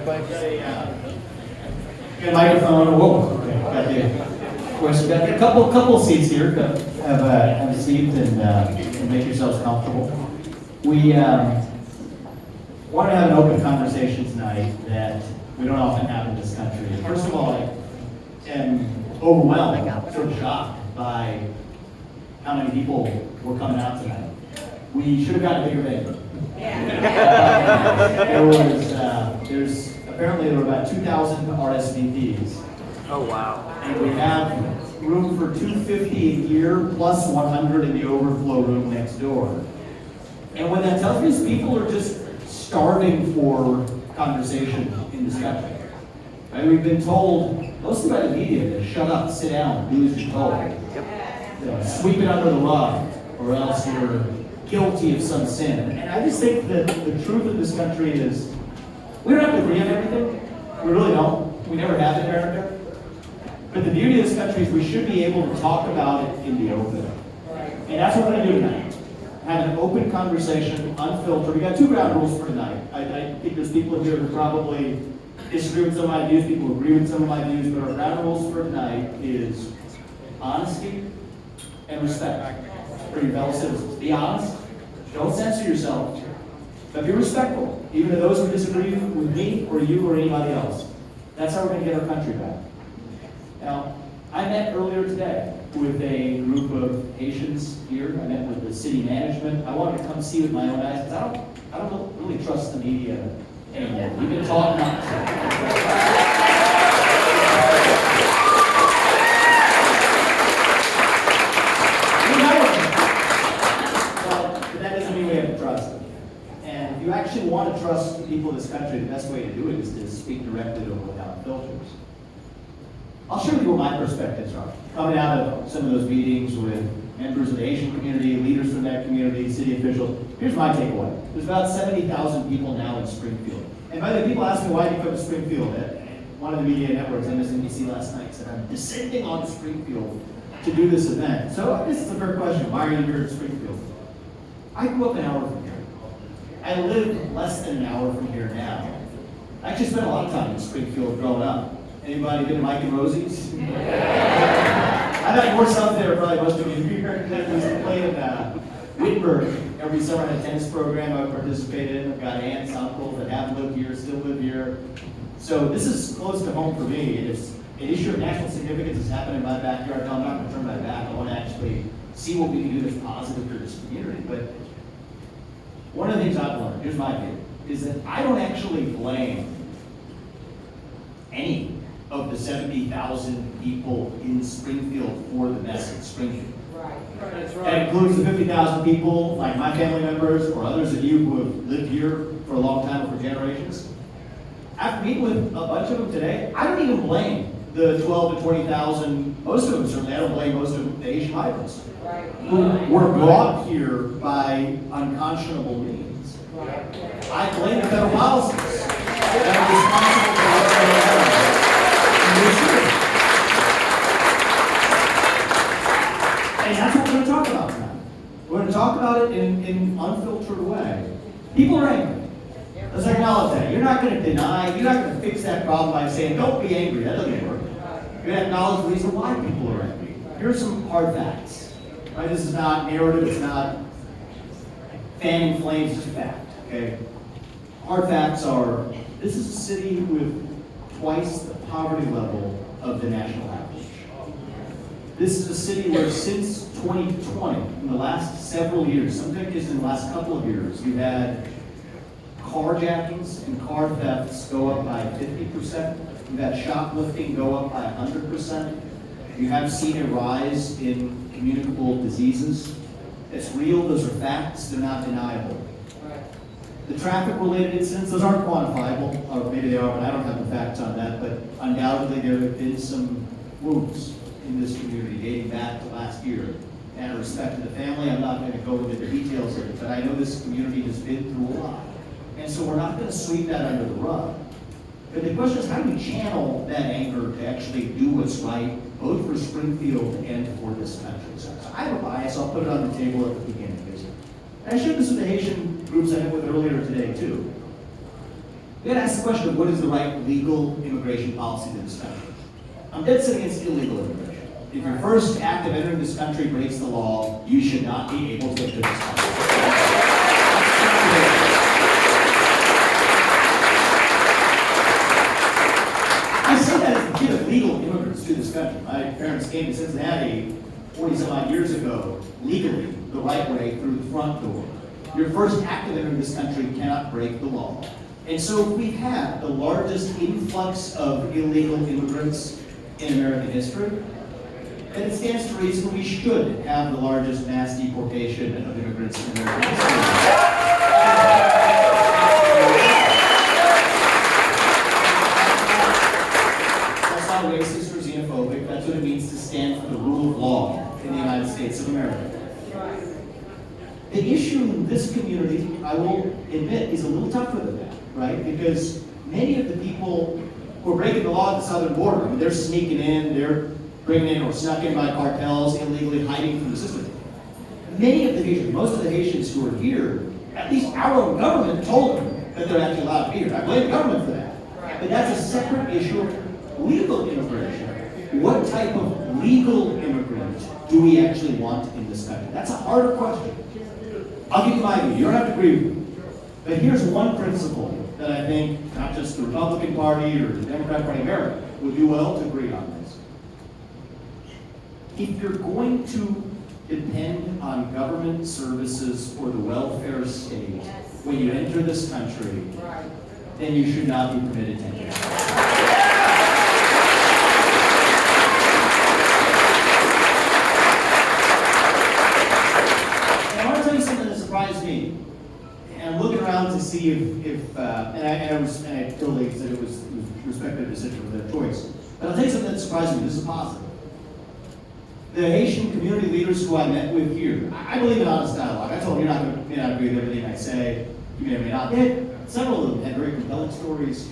correctly? Got a microphone. Whoa. Okay. Got the question. Got a couple seats here. Have a seat and make yourselves comfortable. We want to have an open conversation tonight that we don't often have in this country. First of all, I am overwhelmed, sort of shocked by how many people were coming out tonight. We should have got a bigger venue. Apparently there were about 2,000 RSVPs. Oh, wow. And we have room for 250 a year plus 100 in the overflow room next door. And what that tells me is people are just starving for conversation in this country. Right? We've been told, mostly by the media, to shut up, sit down, do as you're told. You know, sweep it under the rug, or else you're guilty of some sin. And I just think that the truth of this country is, we don't have to agree on everything. We really don't. We never have in America. But the beauty of this country is we should be able to talk about it in the open. And that's what we're going to do tonight. Have an open conversation, unfiltered. We got two ground rules for tonight. I think there's people here who probably disagree with some of my views, people who agree with some of my views, but our ground rules for tonight is honesty and respect for your fellow citizens. Be honest. Don't censor yourself. But be respectful, even to those who disagree with me or you or anybody else. That's how we're going to get our country back. Now, I met earlier today with a group of Haitians here. I met with the city management. I wanted to come see with my own eyes because I don't really trust the media anymore. We've been taught not to. If you actually want to trust the people of this country, the best way to do it is to speak directly to them without filters. I'll share with you what my perspectives are. Coming out of some of those meetings with members of the Asian community, leaders from that community, city officials, here's my takeaway. There's about 70,000 people now in Springfield. And by the way, people ask me, why do you come to Springfield? One of the media networks, MSNBC last night, said, I'm descending on Springfield to do this event. So this is a fair question. Why are you here in Springfield? I grew up an hour from here. I live less than an hour from here now. I actually spent a lot of time in Springfield growing up. Anybody been to Mike and Rosie's? I've had more stuff there, probably most of you here. I used to play in Wittenberg every summer. I had a tennis program I would participate in. I've got aunts, uncles that have lived here, still live here. So this is close to home for me. It's an issue of national significance that's happened in my backyard. No, I'm not going to turn my back. I want to actually see what we can do that's positive for this community. But one of the things I've learned, here's my view, is that I don't actually blame any of the 70,000 people in Springfield for the mess in Springfield. Right. That's right. That includes the 50,000 people, like my family members, or others of you who have lived here for a long time or for generations. After meeting with a bunch of them today, I don't even blame the 12 to 20,000, most of them certainly, I don't blame most of them, the Asian migrants. Right. Who were brought here by unconscionable means. Right. I blame the federal policies that are responsible for what they have in this city. And that's what we're going to talk about tonight. We're going to talk about it in an unfiltered way. People are angry. Let's acknowledge that. You're not going to deny, you're not going to fix that problem by saying, don't be angry. That doesn't work. You're going to acknowledge the reason why people are angry. Here's some hard facts. Right? This is not narrative, it's not fanning flames, it's just fact. Okay? Hard facts are, this is a city with twice the poverty level of the national average. This is a city where since 2020, in the last several years, some cases in the last couple of years, you've had carjackings and car thefts go up by 50%. You've had shoplifting go up by 100%. You have seen a rise in communicable diseases. It's real, those are facts, they're not deniable. The traffic-related incidents, those aren't quantifiable, or maybe they are, but I don't have the facts on that, but undoubtedly there have been some wounds in this community dating back to last year. And in respect to the family, I'm not going to go into the details of it, but I know this community has been through a lot. And so we're not going to sweep that under the rug. But the question is, how do we channel that anger to actually do what's right, both for Springfield and for this country? So I have a bias, I'll put it on the table at the beginning. And I shared this with the Haitian groups I met with earlier today, too. we gotta ask the question of what is the right legal immigration policy to this country. I'm dead set against illegal immigration. If your first act of entering this country breaks the law, you should not be able to enter this country. I say that as a kid of legal immigrants to this country. My parents came to Cincinnati 40-some odd years ago, legally, the right way, through the front door. Your first act of entering this country cannot break the law. And so we've had the largest influx of illegal immigrants in American history, and it stands to reason we should have the largest mass deportation of immigrants in American history. That's not racist or xenophobic. That's what it means to stand for the rule of law in the United States of America. The issue in this community, I will admit, is a little tougher than that, right? Because many of the people who are breaking the law at the southern border, I mean, they're sneaking in, they're bringing in or snuck in by cartels, illegally hiding from the system. Many of the Haitians, most of the Haitians who are here, at least our own government told them that they're actually allowed to be here. I blame the government for that. But that's a separate issue of legal immigration. What type of legal immigrant do we actually want in this country? That's a harder question. I'll give you my view. You don't have to agree with me. But here's one principle that I think not just the Republican Party or the Democratic Party of America would do well to agree on this. If you're going to depend on government services or the welfare state when you enter this country, then you should not be permitted to enter. Surprised me, and I'm looking around to see if I totally said it was respected a decision of their choice. But I'll tell you something that surprised me. This is positive. The Haitian community leaders who I met with here, I believe in honest dialogue. I told them you may not agree with everything I say. You may or may not. Several of them had very compelling stories.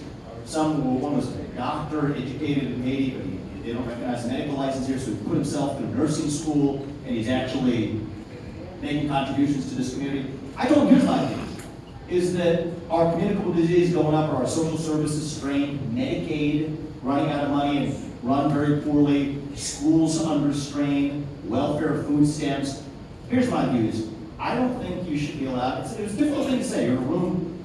One was a doctor, educated in Haiti, but they don't recognize a medical license here, so he put himself through nursing school, and he's actually making contributions to this community. I told him here's my view, is that our communicable disease going up, our social services strained, Medicaid running out of money and run very poorly, schools under strain, welfare, food stamps. Here's my views. I don't think you should be allowed, it was a difficult thing to say, you're in a room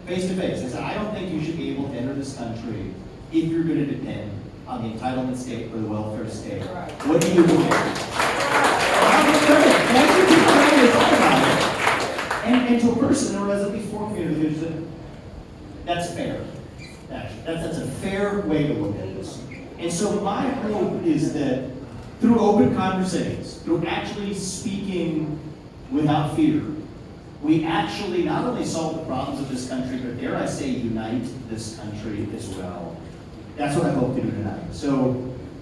face to face. I said, I don't think you should be able to enter this country if you're going to depend on the entitlement state or the welfare state. What do you do? And to a person who has at least 4 communities, that's fair. That's a fair way to look at this. And so my hope is that through open conversations, through actually speaking without fear, we actually not only solve the problems of this country, but dare I say, unite this country as well. That's what I hope to do tonight. So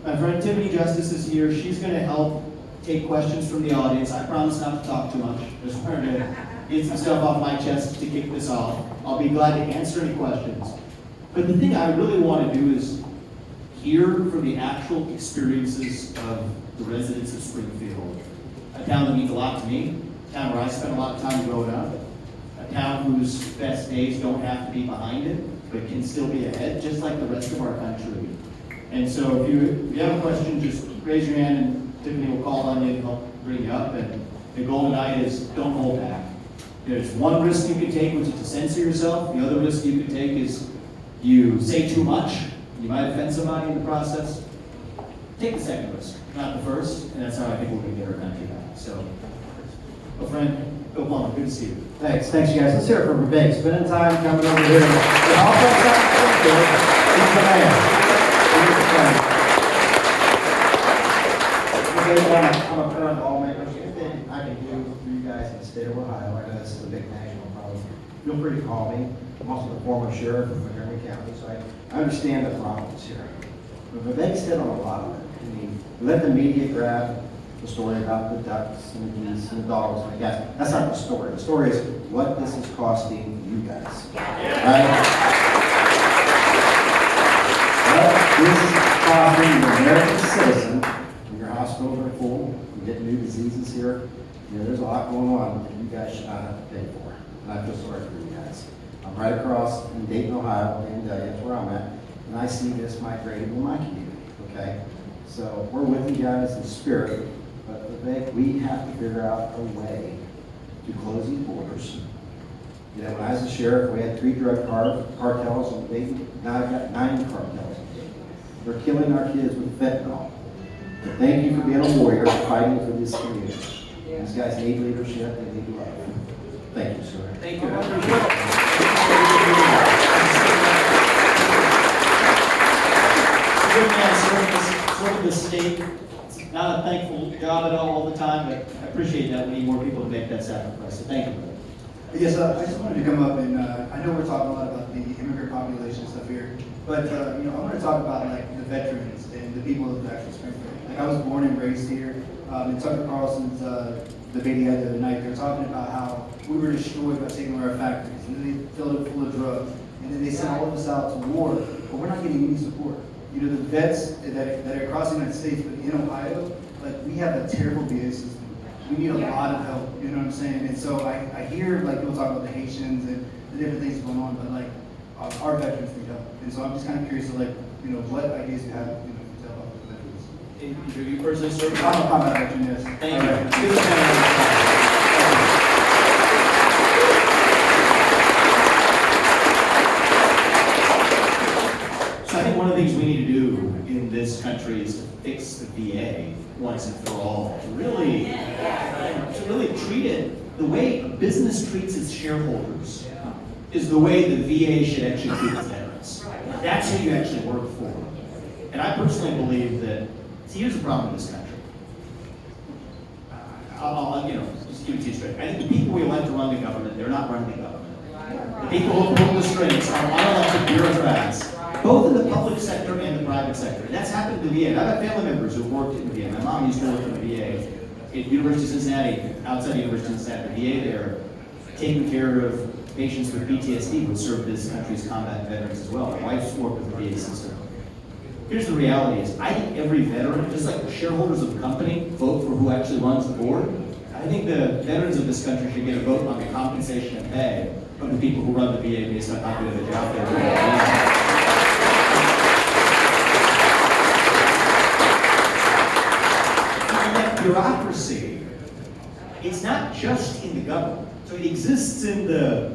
my friend Tiffany Justice is here. She's going to help take questions from the audience. I promise not to talk too much. Just trying to get some stuff off my chest to kick this off. I'll be glad to answer any questions. But the thing I really want to do is hear from the actual experiences of the residents of Springfield, a town that means a lot to me, a town where I spent a lot of time growing up, a town whose best days don't have to be behind it, but can still be ahead, just like the rest of our country. And so if you have a question, just raise your hand and Tiffany will call on you and help bring you up. And the goal tonight is don't hold back. There's one risk you can take, which is to censor yourself. The other risk you can take is you say too much. You might offend somebody in the process. Take the second risk, not the first, and that's how I think we're going to get our country back. So, a friend, Bill Plummer, good to see you. Thanks, you guys. Let's hear it from Vivek. Spending time coming over here. And also, he's the man. I'm a current lawmaker, so anything I can do for you guys in the state of Ohio, I know this is a big national problem. Feel free to call me. I'm also the former sheriff of Montgomery County, so I understand the problems here. But Vivek's hit on a lot of it. I mean, let the media grab the story about the ducks and the geese and the dogs and the cats. That's not the story. The story is what this is costing you guys. Right? What this is costing the American citizen when your hospitals are full, you get new diseases here. You know, there's a lot going on that you guys should not have to pay for. And I feel sorry for you guys. I'm right across in Dayton, Ohio, and that's where I'm at, and I see this migrating in my community, okay? So we're with you guys in spirit, but Vivek, we have to figure out a way to close these borders. You know, when I was a sheriff, we had 3 drug cartels in Dayton. Now I've got 9 cartels. They're killing our kids with fentanyl. But thank you for being a warrior fighting for this community. These guys need leadership, they need love. Thank you, sir. Thank you. Good man, serving the state. It's not a thankful job at all the time, but I appreciate that. We need more people to make that sacrifice. So thank you. Yes, I just wanted to come up and I know we're talking a lot about the immigrant population stuff here, but you know, I want to talk about like the veterans and the people of actually Springfield. Like I was born and raised here. In Tucker Carlson's debate he had the other night, they're talking about how we were destroyed by taking away our factories, and then they filled it full of drugs, and then they sent all of us out to war, but we're not getting any support. You know, the vets that are across the United States, but in Ohio, like we have a terrible VA system. We need a lot of help, you know what I'm saying? And so I hear like people talk about the Haitians and the different things going on, but like our veterans need help. And so I'm just kind of curious to like, you know, what ideas you have, you know, to help the veterans. Do you personally serve? I'm a combat veteran, yes. Thank you. Give us a hand. So I think one of the things we need to do in this country is to fix the VA once and for all. To really treat it the way a business treats its shareholders is the way the VA should actually treat its veterans. That's who you actually work for. And I personally believe that, see, here's the problem in this country. I'll just give it to you straight. I think the people we elect to run the government, they're not running the government. The people who pull the strings are unelected bureaucrats, both in the public sector and the private sector. And that's happened in the VA. I've got family members who worked in the VA. My mom used to work in the VA at University of Cincinnati, outside the University of Cincinnati, the VA there, taking care of patients with PTSD who served this country's combat veterans as well. My wife's worked with the VA system. Here's the reality is, I think every veteran, just like the shareholders of the company, vote for who actually runs the board. I think the veterans of this country should get a vote on the compensation and pay of the people who run the VA based on how good of a job they're doing. Bureaucracy, it's not just in the government. So it exists in the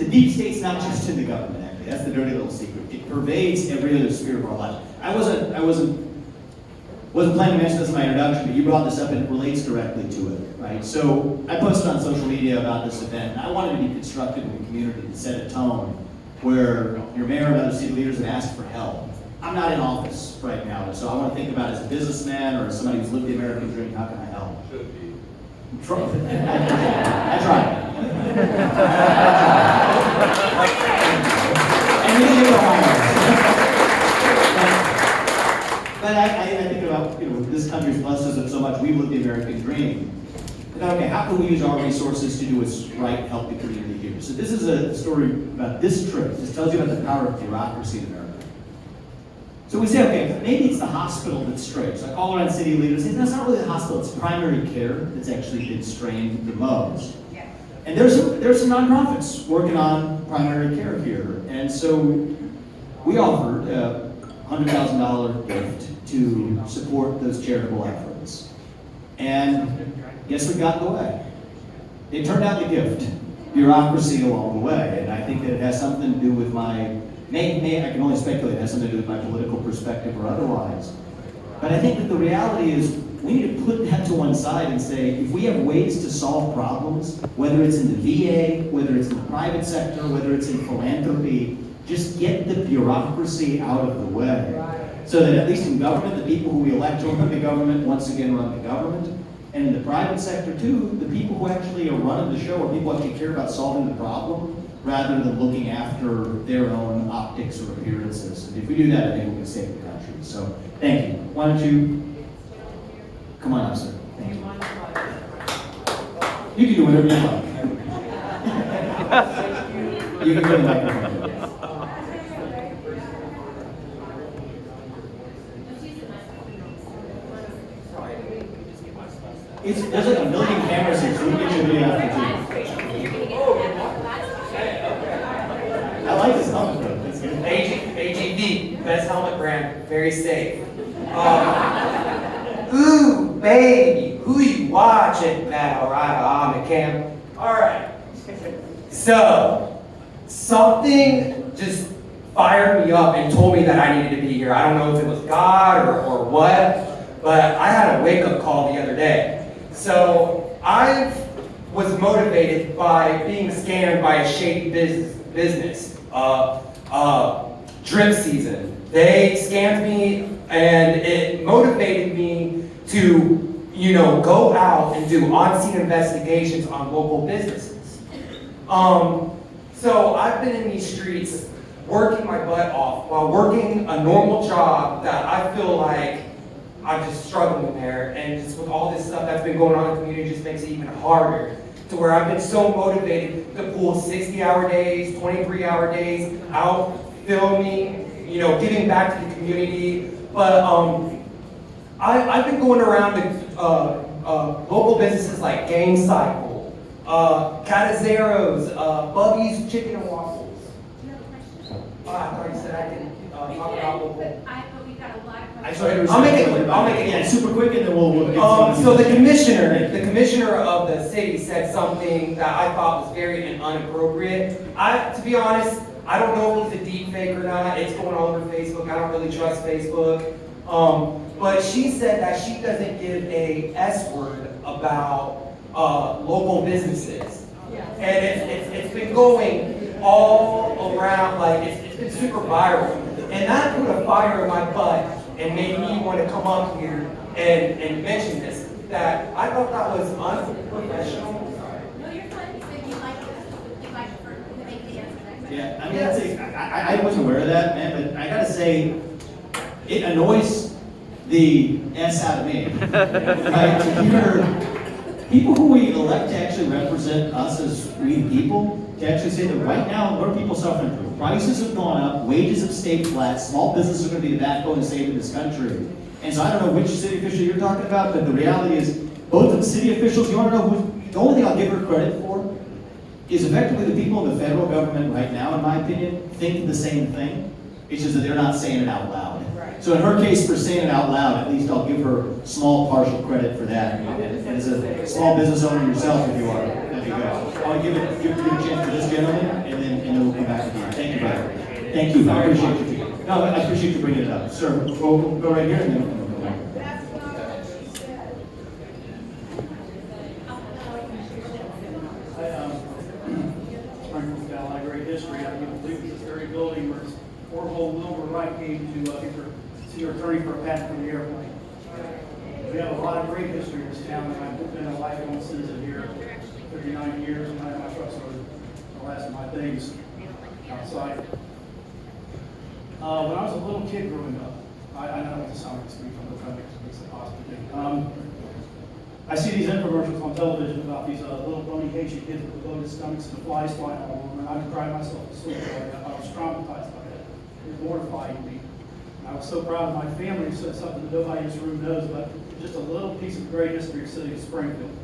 deep state's not just in the government, actually. That's the dirty little secret. It pervades every other sphere of our life. I wasn't planning to mention this in my introduction, but you brought this up and it relates directly to it, right? So I posted on social media about this event, and I wanted to be constructive in the community to set a tone where your mayor and other city leaders have asked for help. I'm not in office right now, so I want to think about as a businessman or as somebody who's lived the American dream, how can I help? Should be. I tried. And you did But I think about, this country's blessed us with so much. We've lived the American dream. And okay, how can we use our resources to do what's right and help the community here? So this is a story about this trip. This tells you about the power of bureaucracy in America. So we say, okay, maybe it's the hospital that's strained. So I call around city leaders and say, no, it's not really the hospital, it's primary care that's actually been strained the most. Yeah. And there's some nonprofits working on primary care here. And so we offered a $100,000 gift to support those charitable efforts. And guess what got in the way? It turned out the gift, bureaucracy along the way. And I think that it has something to do with my I can only speculate, it has something to do with my political perspective or otherwise. But I think that the reality is we need to put that to one side and say, if we have ways to solve problems, whether it's in the VA, whether it's in the private sector, whether it's in philanthropy, just get the bureaucracy out of the way. So that at least in government, the people who we elect to run the government once again run the government. And in the private sector too, the people who actually are running the show are people who actually care about solving the problem, rather than looking after their own optics or appearances. And if we do that, I think we can save the country. So, thank you. Why don't you come on up, sir? Thank you. You can do whatever you like. You can go to the microphone. There's like a million cameras here, so we can get you a video after too. helmet brand, very safe. Ooh, baby, who you watching? Matt, all right, I'm the camp. All right. So, something just fired me up and told me that I needed to be here. I don't know if it was God or what, but I had a wake-up call the other day. So, I was motivated by being scammed by a shady business. Drip season. They scammed me, and it motivated me to, go out and do on-scene investigations on local businesses. So I've been in these streets working my butt off while working a normal job that I feel like I'm just struggling there, and just with all this stuff that's been going on in the community, just makes it even harder. To where I've been so motivated to pull 60-hour days, 23-hour days out, filming, giving back to the community. But I've been going around to local businesses like Game Cycle, Catazeros, Bubby's Chicken and Waffles. Do you have a question? I thought you said I could talk about local. But we've got a lot of I questions. saw I'll make it yeah, super quick, and then we'll get So the commissioner of the city said something that I thought was very inappropriate. To be honest, I don't know if it was a deep fake or not. It's going all over Facebook. I don't really trust Facebook. But she said that she doesn't give a S word about local businesses. And it's been going all around, like it's been super viral. And that put a fire in my butt and made me want to come up here and mention this. That I thought that was unprofessional. No, you're fine. If you'd like to make the answer next. Yeah, I mean, I wasn't aware of that, man, but I gotta say, it annoys the S out of me. Right, to hear people who we elect to actually represent us as we people, to actually say that right now, what are people suffering through? Prices have gone up, wages have stayed flat, small businesses are gonna be the backbone of saving this country. And so I don't know which city official you're talking about, but the reality is, both of the city officials, you wanna know who, the only thing I'll give her credit for is effectively the people in the federal government right now, in my opinion, think the same thing. It's just that they're not saying it out loud. Right. So in her case, for saying it out loud, at least I'll give her small partial credit for that. And as a small business owner yourself, if you are, that'd be good. I'll give a chance for this gentleman, and then we'll come back again. Thank you, brother. Thank you. I appreciate you. No, I appreciate you bringing it up, sir. We'll go right here, and then we'll go back. That's not what she said. Springfield's got a lot of great history. I believe it's this very building where Orville Wilbur Wright came to see her attorney for a patent for the airplane. We have a lot of great history in this town, and I've been a lifelong citizen here 39 years, and I have my trucks are the last of my things outside. When I was a little kid growing up, I know it's a summer speech on the traffic, it's a positive thing. I see these infomercials on television about these little bony Haitian kids with bloated stomachs and flies flying all over them, and I cried myself to sleep. I was traumatized by that. It was mortifying me. And I was so proud of my family who said something that nobody in this room knows, but just a little piece of great history of the city of Springfield.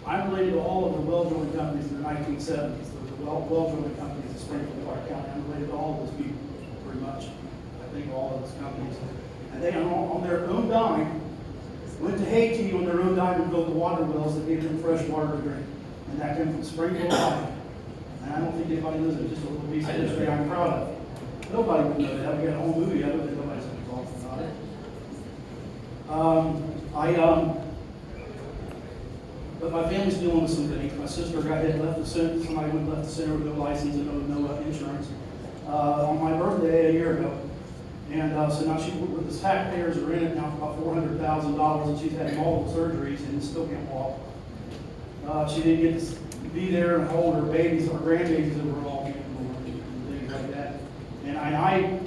I'm related to all of the well drilling companies in the 1970s, the well drilling companies in Springfield, Clark County. I'm related to all of those people, pretty much. I think all of those companies. And they, on their own dime, went to Haiti on their own dime and built the water wells that gave them fresh water to drink. And that came from Springfield, Ohio. And I don't think anybody knows it, just a little piece of history I'm proud of. Nobody would know that. We got a whole movie of it, but nobody's going to talk about it. But my family's dealing with some things. My sister got hit left the center. Somebody went left the center with no license and no insurance on my birthday a year ago. And so now with the taxpayers are in it now for about $400,000, and she's had multiple surgeries and still can't walk. She didn't get to be there and hold her babies, her grandbabies that were all born and things like that. And I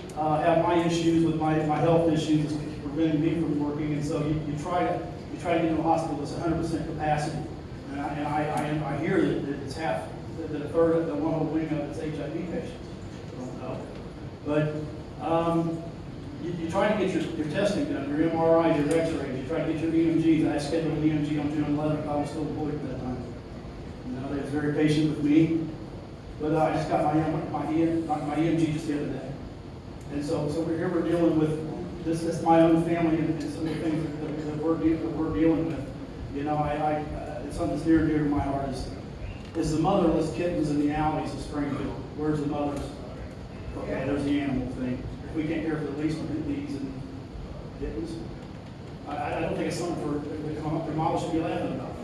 have my issues with my health issues preventing me from working, and so you try to get into a hospital that's 100% capacity. And I hear that it's half, that a third of the one whole wing of it's HIV patients. I don't know. But you try to get your testing done, your MRIs, your x-rays, you try to get your EMGs. I scheduled an EMG on June 11th. I was still employed at that time. They was very patient with me. But I just got my EMG just the other day. And so we're dealing with this my own family and some of the things that we're dealing with. You know, it's something that's near and dear to my heart is the motherless kittens in the alleys of Springfield. Where's the mothers? Okay, there's the animal thing. If we can't care for the least of these and kittens, I don't think it's something for the mom should be laughing about.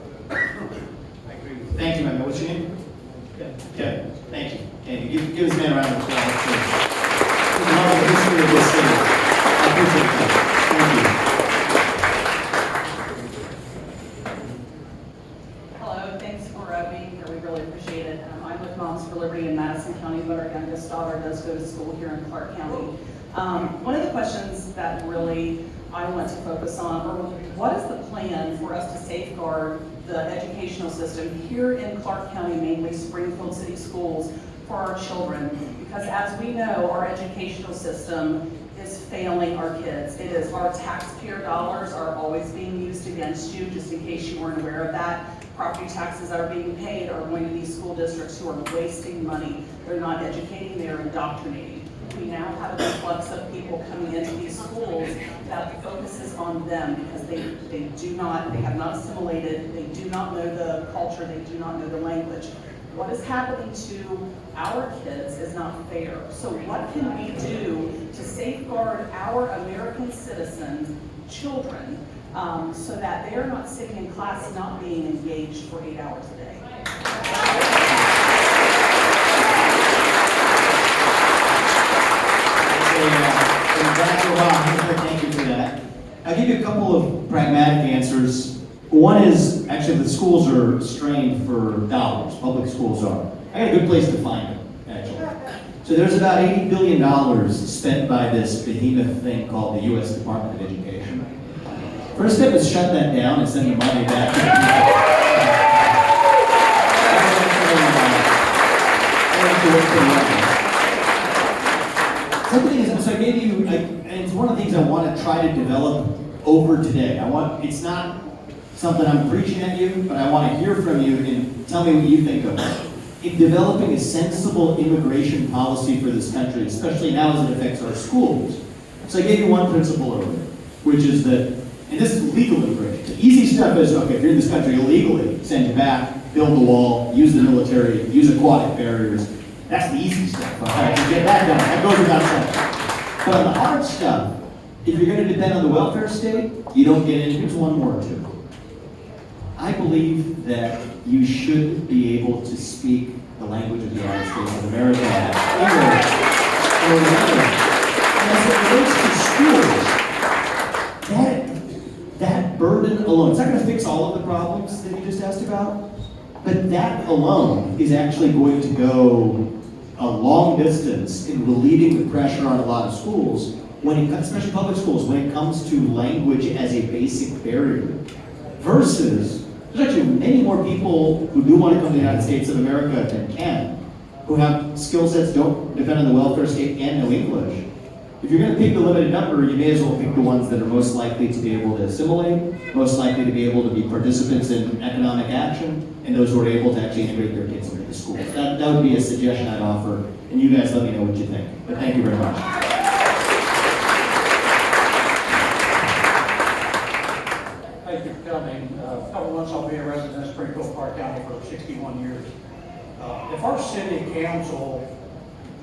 Thank you, man. What's your name? Kevin. Thank you. And give this man a round of applause. For the long history of this city. I appreciate that. Thank you. Hello, thanks for being here. We really appreciate it. I'm with Moms for Liberty in Madison County, but our youngest daughter does go to school here in Clark County. One of the questions that really I want to focus on, or what is the plan for us to safeguard the educational system here in Clark County, mainly Springfield City Schools, for our children? Because as we know, our educational system is failing our kids. It is, our taxpayer dollars are always being used against you, just in case you weren't aware of that. Property taxes that are being paid are going to these school districts who are wasting money. They're not educating, they're indoctrinating. We now have an influx of people coming into these schools that focuses on them because they have not assimilated, they do not know the culture, they do not know the language. What is happening to our kids is not fair. So what can we do to safeguard our American citizens, children, so that they're not sitting in class not being engaged for 8 hours a day? Thank you for that. I'll give you a couple of pragmatic answers. One is, actually, the schools are strained for dollars. Public schools are. I got a good place to find them, actually. So there's about $80 billion spent by this behemoth thing called the U.S. Department of Education. First step is shut that down and send the money back to the people. Something is, so I gave you, and it's one of the things I want to try to develop over today. It's not something I'm preaching at you, but I want to hear from you and tell me what you think of it. In developing a sensible immigration policy for this country, especially now as it affects our schools. So I gave you one principle earlier, which is that, and this is legal immigration. The easy stuff is, okay, if you're in this country illegally, send you back, build the wall, use the military, use aquatic barriers. That's the easy stuff, all right? So get that done, that goes without saying. But on the hard stuff, if you're going to depend on the welfare state, you don't get into it. Here's one more, too. I believe that you should be able to speak the language of the United States of America, English, or whatever. And as it relates to schools, that burden alone, it's not going to fix all of the problems that you just asked about, but that alone is actually going to go a long distance in relieving the pressure on a lot of schools, especially public schools, when it comes to language as a basic barrier. Versus, there's actually many more people who do want to come to the United States of America than can, who have skill sets, don't depend on the welfare state, and know English. If you're going to pick the limited number, you may as well pick the ones that are most likely to be able to assimilate, most likely to be able to be participants in economic action, and those who are able to actually integrate their kids into the schools. That would be a suggestion I'd offer, and you guys let me know what you think. But thank you very much. Thank you for coming. A couple months I'll be a resident of Springfield, Clark County for 61 years. If our city council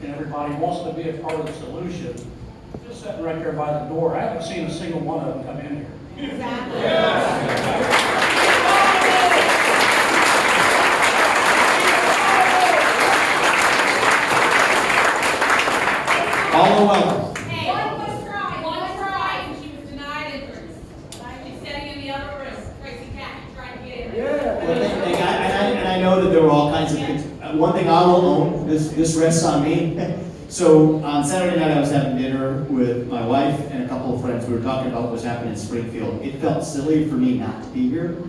and everybody wants to be a part of the solution, just sitting right there by the door, I haven't seen a single one of them come in here. Exactly. All are welcome. Hey, one was tried, and she was denied entrance. She's sitting in the other room. Tracy Cat trying to get in. And I know that there were all kinds of things. One thing I will own, this rests on me. So on Saturday night, I was having dinner with my wife and a couple of friends. We were talking about what was happening in Springfield. It felt silly for me not to be here.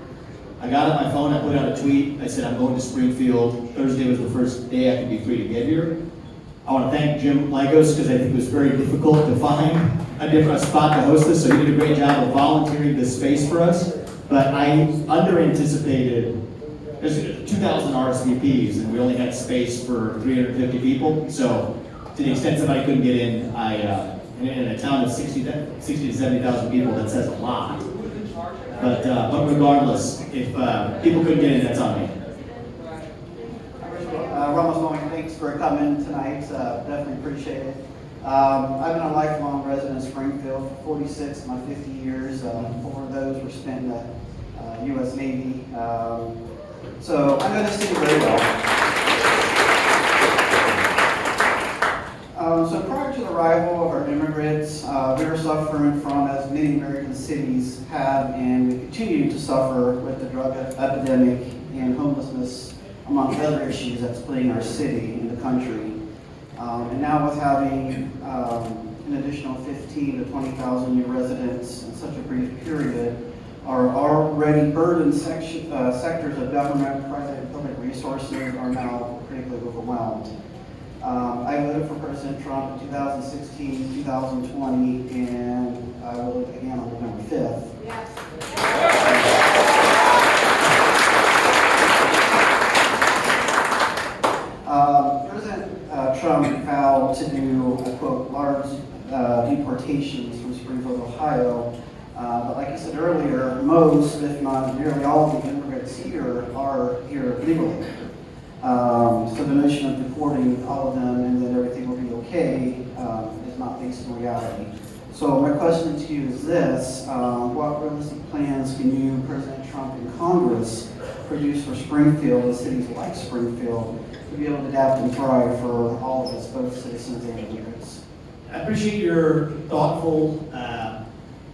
I got on my phone, I put out a tweet. I said, I'm going to Springfield. Thursday was the first day I could be free to get here. I want to thank Jim Lagos because I think it was very difficult to find a different spot to host this. So he did a great job of volunteering this space for us. But I under-anticipated. There's 2,000 RSVPs and we only had space for 350 people. So to the extent somebody couldn't get in, in a town of 60 to 70,000 people, that says a lot. But regardless, if people couldn't get in, that's on me. Ramaswamy, thanks for coming tonight. Definitely appreciate it. I've been a lifelong resident of Springfield for 46 of my 50 years. 4 of those were spent in the U.S. Navy. So I know this city very well. So prior to the arrival of our immigrants, we were suffering from, as many American cities have, and we continue to suffer with the drug epidemic and homelessness, among other issues that's plaguing our city and the country. And now with having an additional 15 to 20,000 new residents in such a brief period, our already burdened sectors of government, private, and public resources are now critically overwhelmed. I voted for President Trump in 2016, 2020, and I will vote again on November 5th. President Trump vowed to do, quote, large deportations from Springfield, Ohio. But like I said earlier, most, if not nearly all, of the immigrants here are here legally. So the notion of deporting all of them and then everything will be okay is not based in reality. So my question to you is this: what realistic plans can you, President Trump, and Congress produce for Springfield and cities like Springfield to be able to adapt and thrive for all of us, both citizens and immigrants? I appreciate your thoughtful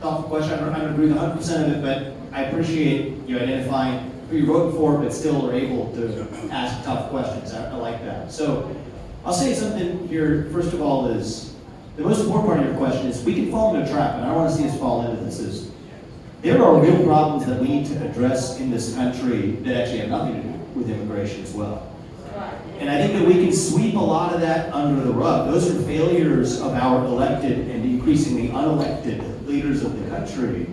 question. I don't agree with 100% of it, but I appreciate you identifying who you voted for, but still are able to ask tough questions. I like that. So I'll say something here. First of all, is the most important part of your question is we can fall into a trap, and I don't want to see us fall into this. Is there are real problems that we need to address in this country that actually have nothing to do with immigration as well. And I think that we can sweep a lot of that under the rug. Those are failures of our elected and increasingly unelected leaders of the country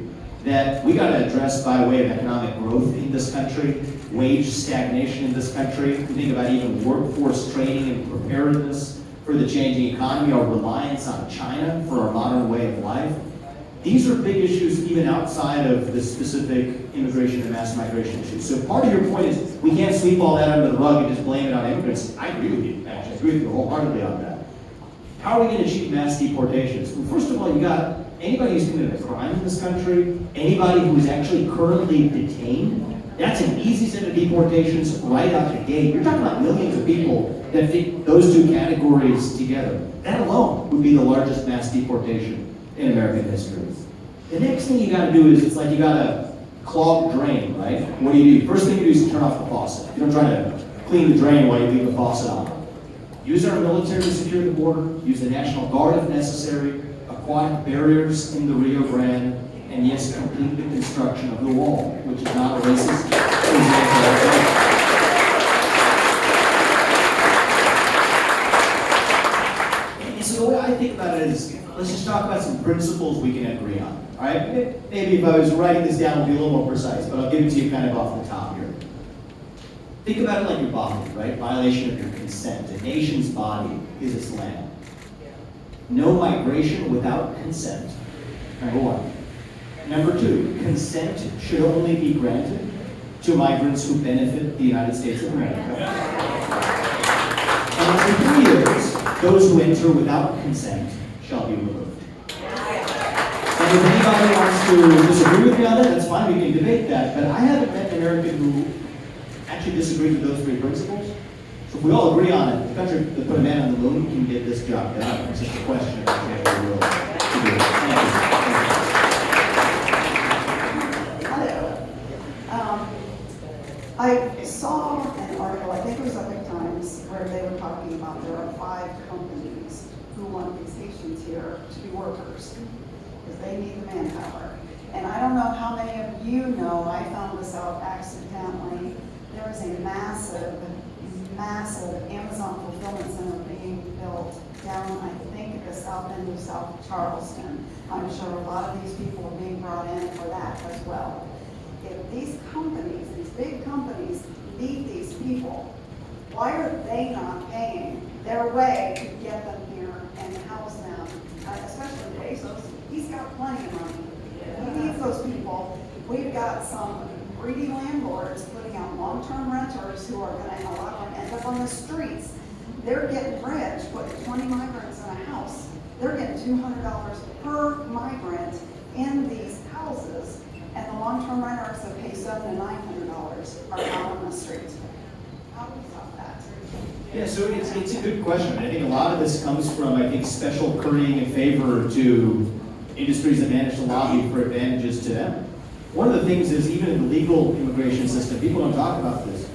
that we got to address by way of economic growth in this country, wage stagnation in this country. We think about even workforce training and preparedness for the changing economy, our reliance on China for our modern way of life. These are big issues even outside of the specific immigration and mass migration issues. So part of your point is we can't sweep all that under the rug and just blame it on immigrants. I agree with you, actually. I agree with you wholeheartedly on that. How are we going to achieve mass deportations? Well, first of all, you got anybody who's committed a crime in this country, anybody who's actually currently detained. That's an easy set of deportations right out the gate. You're talking about millions of people that fit those two categories together. That alone would be the largest mass deportation in American history. The next thing you got to do is, it's like you got a clogged drain, right? What do you do? First thing you do is turn off the faucet. You don't try to clean the drain while you leave the faucet on. Use our military to secure the border. Use the National Guard if necessary. Aquatic barriers in the Rio Grande. And yes, complete the construction of the wall, which is not a racist example. So the way I think about it is, let's just talk about some principles we can agree on. All right? Maybe if I was writing this down, it would be a little more precise, but I'll give it to you kind of off the top here. Think about it like your body, right? Violation of your consent. A nation's body is its land. No migration without consent. Number one. Number two, consent should only be granted to migrants who benefit the United States of America. And number three is, those who enter without consent shall be removed. And if anybody wants to disagree with me on that, that's fine, we can debate that. But I haven't met an American who actually disagrees with those three principles. So if we all agree on it, the country that put a man on the moon can get this job done. It's just a question of if we will to do it. Thank you. I saw an article, I think it was Epic Times, where they were talking about there are 5 companies who want these Haitians here to be workers because they need the manpower. And I don't know how many of you know, I found this out accidentally. There is a massive Amazon fulfillment center being built down, I think, at the south end of South Charleston. I'm sure a lot of these people are being brought in for that as well. If these companies, these big companies, need these people, why are they not paying their way to get them here He's got plenty of money. He needs those people. We've got some greedy landlords putting out long-term renters who are gonna, and a lot of them end up on the streets. They're getting rich, putting 20 migrants in a house. They're getting $200 per migrant in these houses, and the long-term renters that pay $700 to $900 are out on the street. How do we stop that? Yeah, so it's a good question. I think a lot of this comes from, I think, special currying in favor to industries that manage to lobby for advantages to them. One of the things is, even in the legal immigration system, people don't talk about this.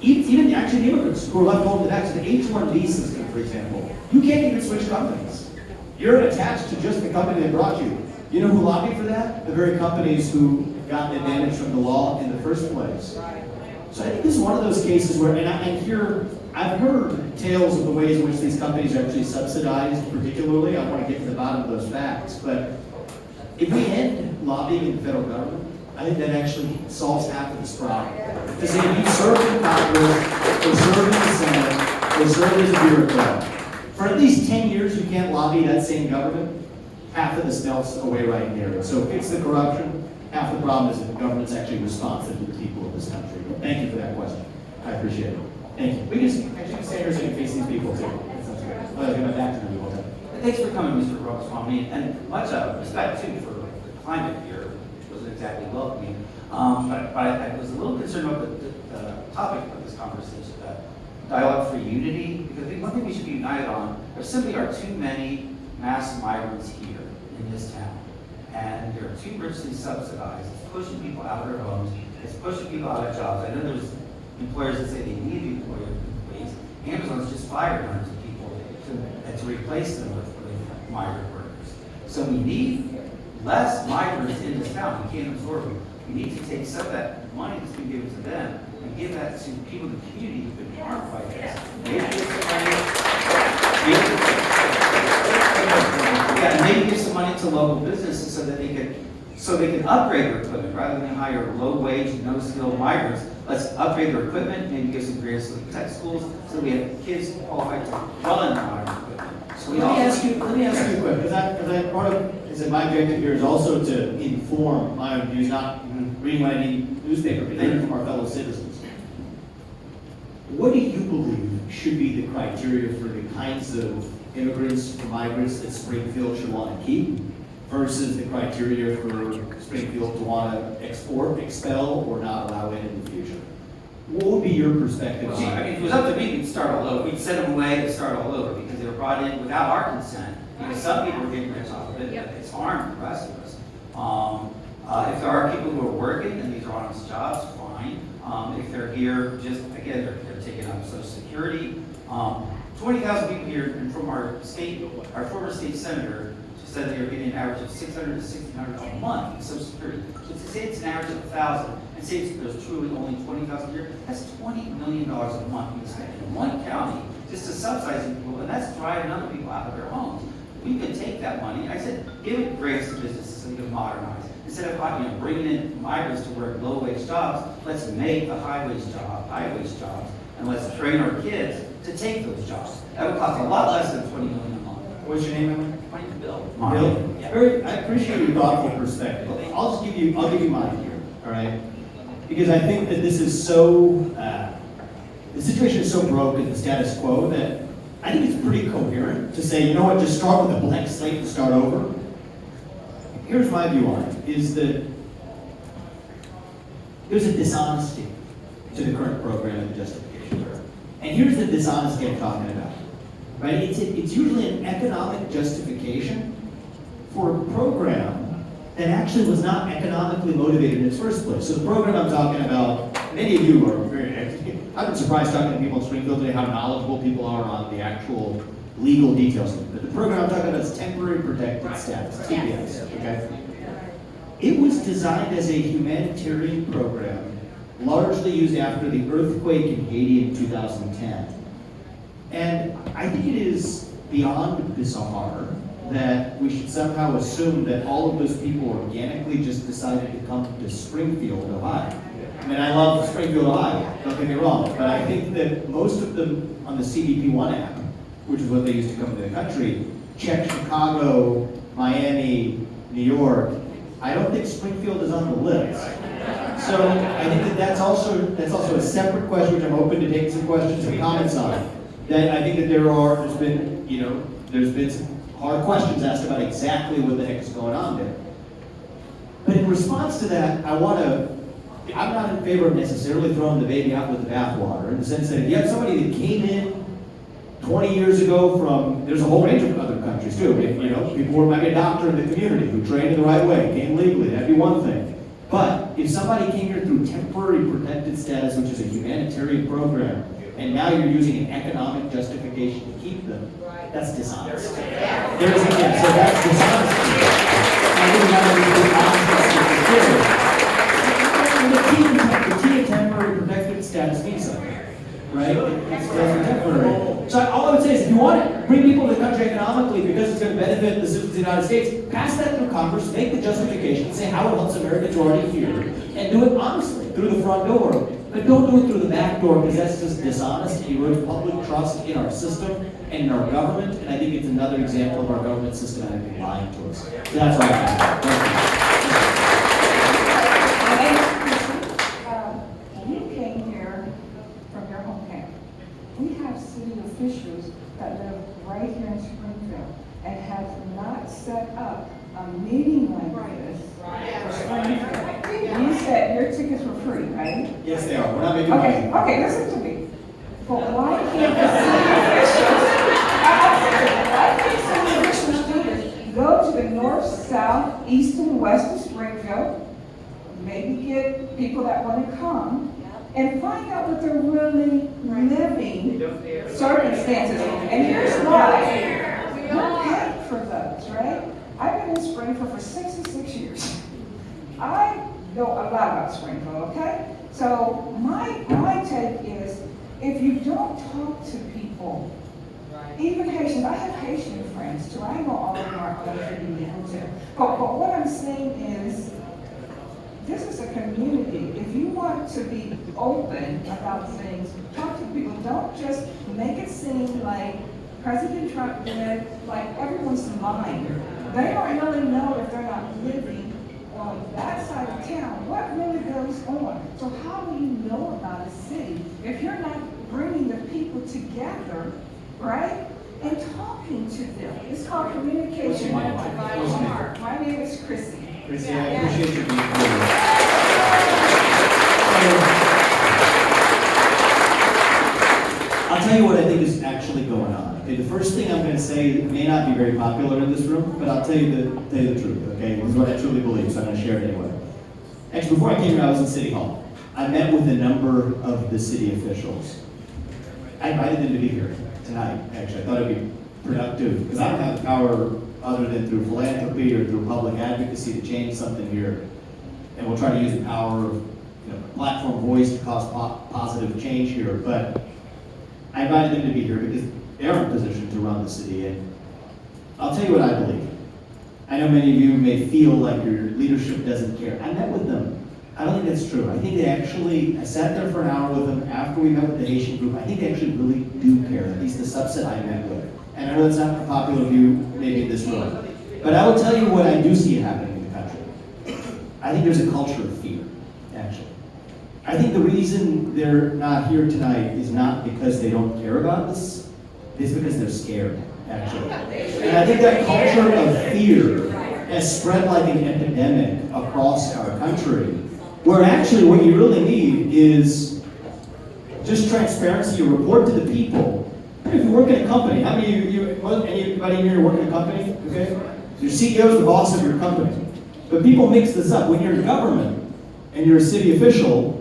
Even actually the immigrants who are left home to that, so the H-1B system, for example, you can't even switch companies. You're attached to just the company that brought you. You know who lobbied for that? The very companies who got the advantage from the law in the first place. So I think this is one of those cases where, and I've heard tales of the ways in which these companies are actually subsidized particularly. I want to get to the bottom of those facts. But if we end lobbying in the federal government, I think that actually solves half of this problem. To say you serve in Congress, or serve in the Senate, or serve as a bureaucrat. For at least 10 years you can't lobby that same government, half of this melts away right there. So fix the corruption, half the problem is that the government's actually responsive to the people of this country. But thank you for that question. I appreciate it. Thank you. We can actually stand here so you can face these people too. That sounds great. I'll give my back to you all the time. Thanks for coming, Mr. Ramaswamy, and much respect too for the climate here. It wasn't exactly welcoming. But I was a little concerned about the topic of this conversation, dialogue for unity, because I think one thing we should be united on, there simply are too many mass migrants here in this town. And they're too richly subsidized. It's pushing people out of their homes. It's pushing people out of jobs. I know there's employers that say they need employees. Amazon's just fired hundreds of people to replace them with migrant workers. So we need less migrants in this town. We can't absorb them. We need to take some of that money that's been given to them and give that to people in the community who've been harmed by this. Maybe give some money to local businesses so that they can upgrade their equipment rather than hire low-wage, no-skilled migrants. Let's upgrade their equipment, maybe give some grants to the tech schools so we have kids qualified to run modern equipment. So Let me ask you a question, because part of my objective here is also to inform my own views, not reading what any newspaper, but hearing from our fellow citizens. What do you believe should be the criteria for the kinds of immigrants or migrants that Springfield should want to keep versus the criteria for Springfield to want to export, expel, or not allow in the future? What would be your perspective on I mean, if it was up to me, we'd start all over. We'd send them away and start all over because they were brought in without our consent. Because some people were getting rich off of it, but it's harmed the rest of us. If there are people who are working and these are honest jobs, fine. If they're here, just again, they're taking up Social Security. 20,000 people here, and from our former state senator, she said they were getting an average of $600 to $1,600 a month in Social Security. So to say it's an average of 1,000, and say there's truly only 20,000 a year, that's $20 million a month we spend in one county just to subsidize people, and that's driving other people out of their homes. We could take that money, I said, give it grants to businesses so they can modernize. Instead of bringing in migrants to work low-wage jobs, let's make the high-wage jobs, and let's train our kids to take those jobs. That would cost a lot less than $20 million a month. What's your name, Emily? Bill. Bill? Yeah. I appreciate your thoughtful perspective. I'll give you mine here, all right? Because I think that this is so, the situation is so broken, the status quo, that I think it's pretty coherent to say, you know what, just start with a blank slate and start over. Here's my view on it, is that there's a dishonesty to the current program and the justification for it. And here's the dishonesty I'm talking about, right? It's usually an economic justification for a program that actually was not economically motivated in its first place. So the program I'm talking about, many of you are very, I've been surprised talking to people in Springfield today how knowledgeable people are on the actual legal details. But the program I'm talking about is Temporary Protected Status, TPS, okay? It was designed as a humanitarian program, largely used after the earthquake in Haiti in 2010. And I think it is beyond bizarre that we should somehow assume that all of those people organically just decided to come to Springfield, Ohio. I mean, I love Springfield, Ohio, don't get me wrong, but I think that most of them on the CBP One app, which is what they used to come to the country, check Chicago, Miami, New York, I don't think Springfield is on the list. So I think that that's also a separate question, which I'm open to taking some questions and comments on. That I think that there's been some hard questions asked about exactly what the heck is going on there. But in response to that, I'm not in favor of necessarily throwing the baby out with the bathwater, in the sense that if you have somebody that came in 20 years ago from, there's a whole range of other countries too. People were like a doctor in the community who trained in the right way, came legally, that'd be one thing. But if somebody came here through temporary protected status, which is a humanitarian program, and now you're using an economic justification to keep them, that's dishonest. So that's dishonest. I think we gotta be honest. The key of temporary protected status means something, right? It's temporary. So all I would say is, if you want to bring people to the country economically because it's going to benefit the citizens of the United States, pass that through Congress, make the justification, say how it helps Americans who are already here, and do it honestly, through the front door. But don't do it through the back door, because that's just dishonest. It erodes public trust in our system and in our government, and I think it's another example of our government systematically lying to us. So that's all I have. When you came here from your hometown, we have city officials that live right here in Springfield and have not set up a meeting like this for Springfield. You said your tickets were free, right? Yes, they are. We're not making money. Okay, listen to me. But why can't the city officials do this? Go to the north, south, east, and west of Springfield, maybe get people that want to come, and find out what they're really living circumstances. And here's why. We're paid for those, right? I've been in Springfield for 66 years. I know a lot about Springfield, okay? So my take is, if you don't talk to people, even Haitians, I have Haitian friends too. I know all of them are people too. But what I'm saying is, this is a community. If you want to be open about things, talk to people. Don't just make it seem like President Trump did, like everyone's lying. They don't really know, if they're not living on that side of town, what really goes on. So how do you know about a city if you're not bringing the people together, right, and talking to them? It's called communication. My name is Chrissy. Chrissy, I appreciate you being here. I'll tell you what I think is actually going on. Okay, the first thing I'm going to say may not be very popular in this room, but I'll tell you the truth. Okay, this is what I truly believe, so I'm going to share it anyway. Actually, before I came here, I was in City Hall. I met with a number of the city officials. I invited them to be here tonight. Actually, I thought it'd be productive because I don't have the power other than through philanthropy or through public advocacy to change something here. And we'll try to use the power of platform voice to cause positive change here. But I invited them to be here because they're in a position to run the city. And I'll tell you what I believe. I know many of you may feel like your leadership doesn't care. I met with them. I don't think that's true. I think I sat there for an hour with them after we met with the Haitian group. I think they actually really do care, at least the subset I met with. And I know that's not a popular view, maybe in this room. But I will tell you what I do see happening in the country. I think there's a culture of fear, actually. I think the reason they're not here tonight is not because they don't care about this, it's because they're scared, actually. And I think that culture of fear has spread like an epidemic across our country, where actually what you really need is just transparency. You report to the people. If you work in a company, how many of you, anybody in here work in a company? Okay? Your CEO is the boss of your company. But people mix this up. When you're in government and you're a city official,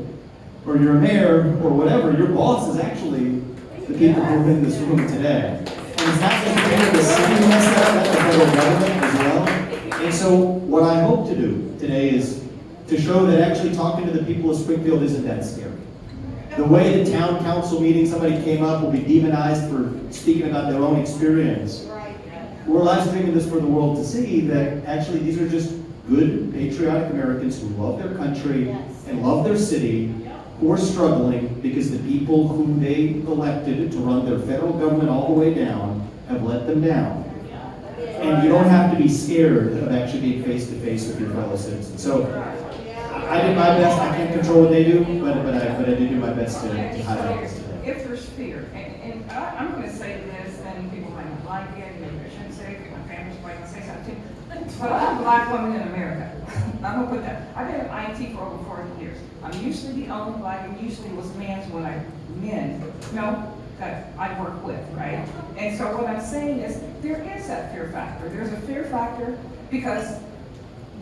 or you're a mayor, or whatever, your boss is actually the people who are in this room today. And it's not just because the city messed up, that's the federal government as well. And so what I hope to do today is to show that actually talking to the people of Springfield isn't that scary. The way the town council meeting, somebody came up, will be demonized for speaking about their own experience. We're live streaming this for the world to see that actually these are just good, patriotic Americans who love their country and love their city, who are struggling because the people who they elected to run their federal government all the way down have let them down. And you don't have to be scared of actually being face to face with your fellow citizens. So I did my best. I can't control what they do, but I did do my best to highlight this to them. If there's fear, and I'm going to say this, and people might not like it, and I shouldn't say it, my family's probably going to say something too, but I'm a black woman in America. I'm going to put that. I've been in IT for over 40 years. I'm usually the only black, and usually was men, no, that I work with, right? And so what I'm saying is, there is that fear factor. There's a fear factor because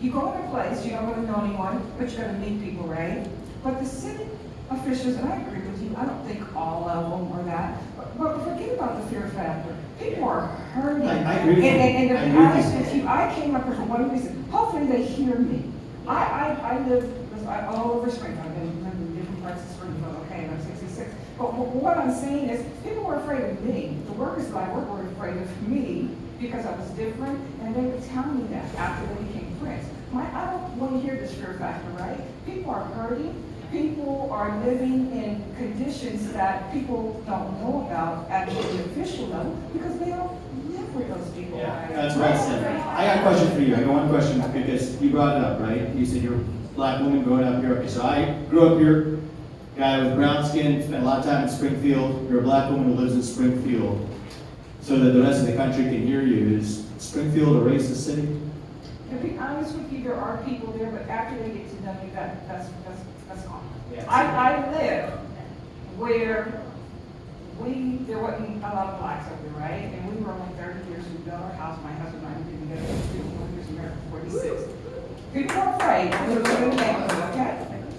you go in a place, you don't really know anyone, but you're going to meet people, right? But the city officials, and I agree with you, I don't think all of them are that, but forget about the fear factor. People are hurting. I agree with you. And to I be agree with honest you. with you, I came up here for one reason. Hopefully they hear me. I live all over Springfield. I've been in different parts of Springfield, okay, and I'm 66. But what I'm saying is, people were afraid of me. The workers that I work were afraid of me because I was different, and they would tell me that after they became friends. I don't want to hear this fear factor, right? People are hurting. People are living in conditions that people don't know about at the official level because they don't live with those people. Yeah, right? that's well said. I got a question for you. I got one question because you brought it up, right? You said you're a black woman growing up here. Okay, so I grew up here, guy with brown skin, spent a lot of time in Springfield. You're a black woman who lives in Springfield. So that the rest of the country can hear you. Is Springfield a racist city? To be honest with you, there are people there, but after they get to know you, that's common. Yeah. I live where there wasn't a lot of blacks over there, right? And we were only 30 years ago. Our house, my husband and I have been together for 51 years, married for 46. People are afraid to live in the neighborhood, okay?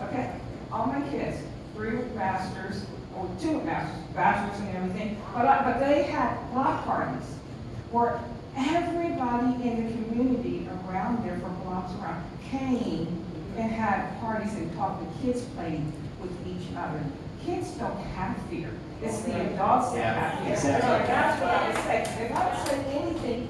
Okay? All my kids, 3 with masters, or 2 with masters, bachelors and everything, but they had block parties where everybody in the community around there, from blocks around, came and had parties and talked. The kids playing with each other. Kids don't have fear. It's the adults that have fear. Exactly. So that's what I would say. If I would say anything,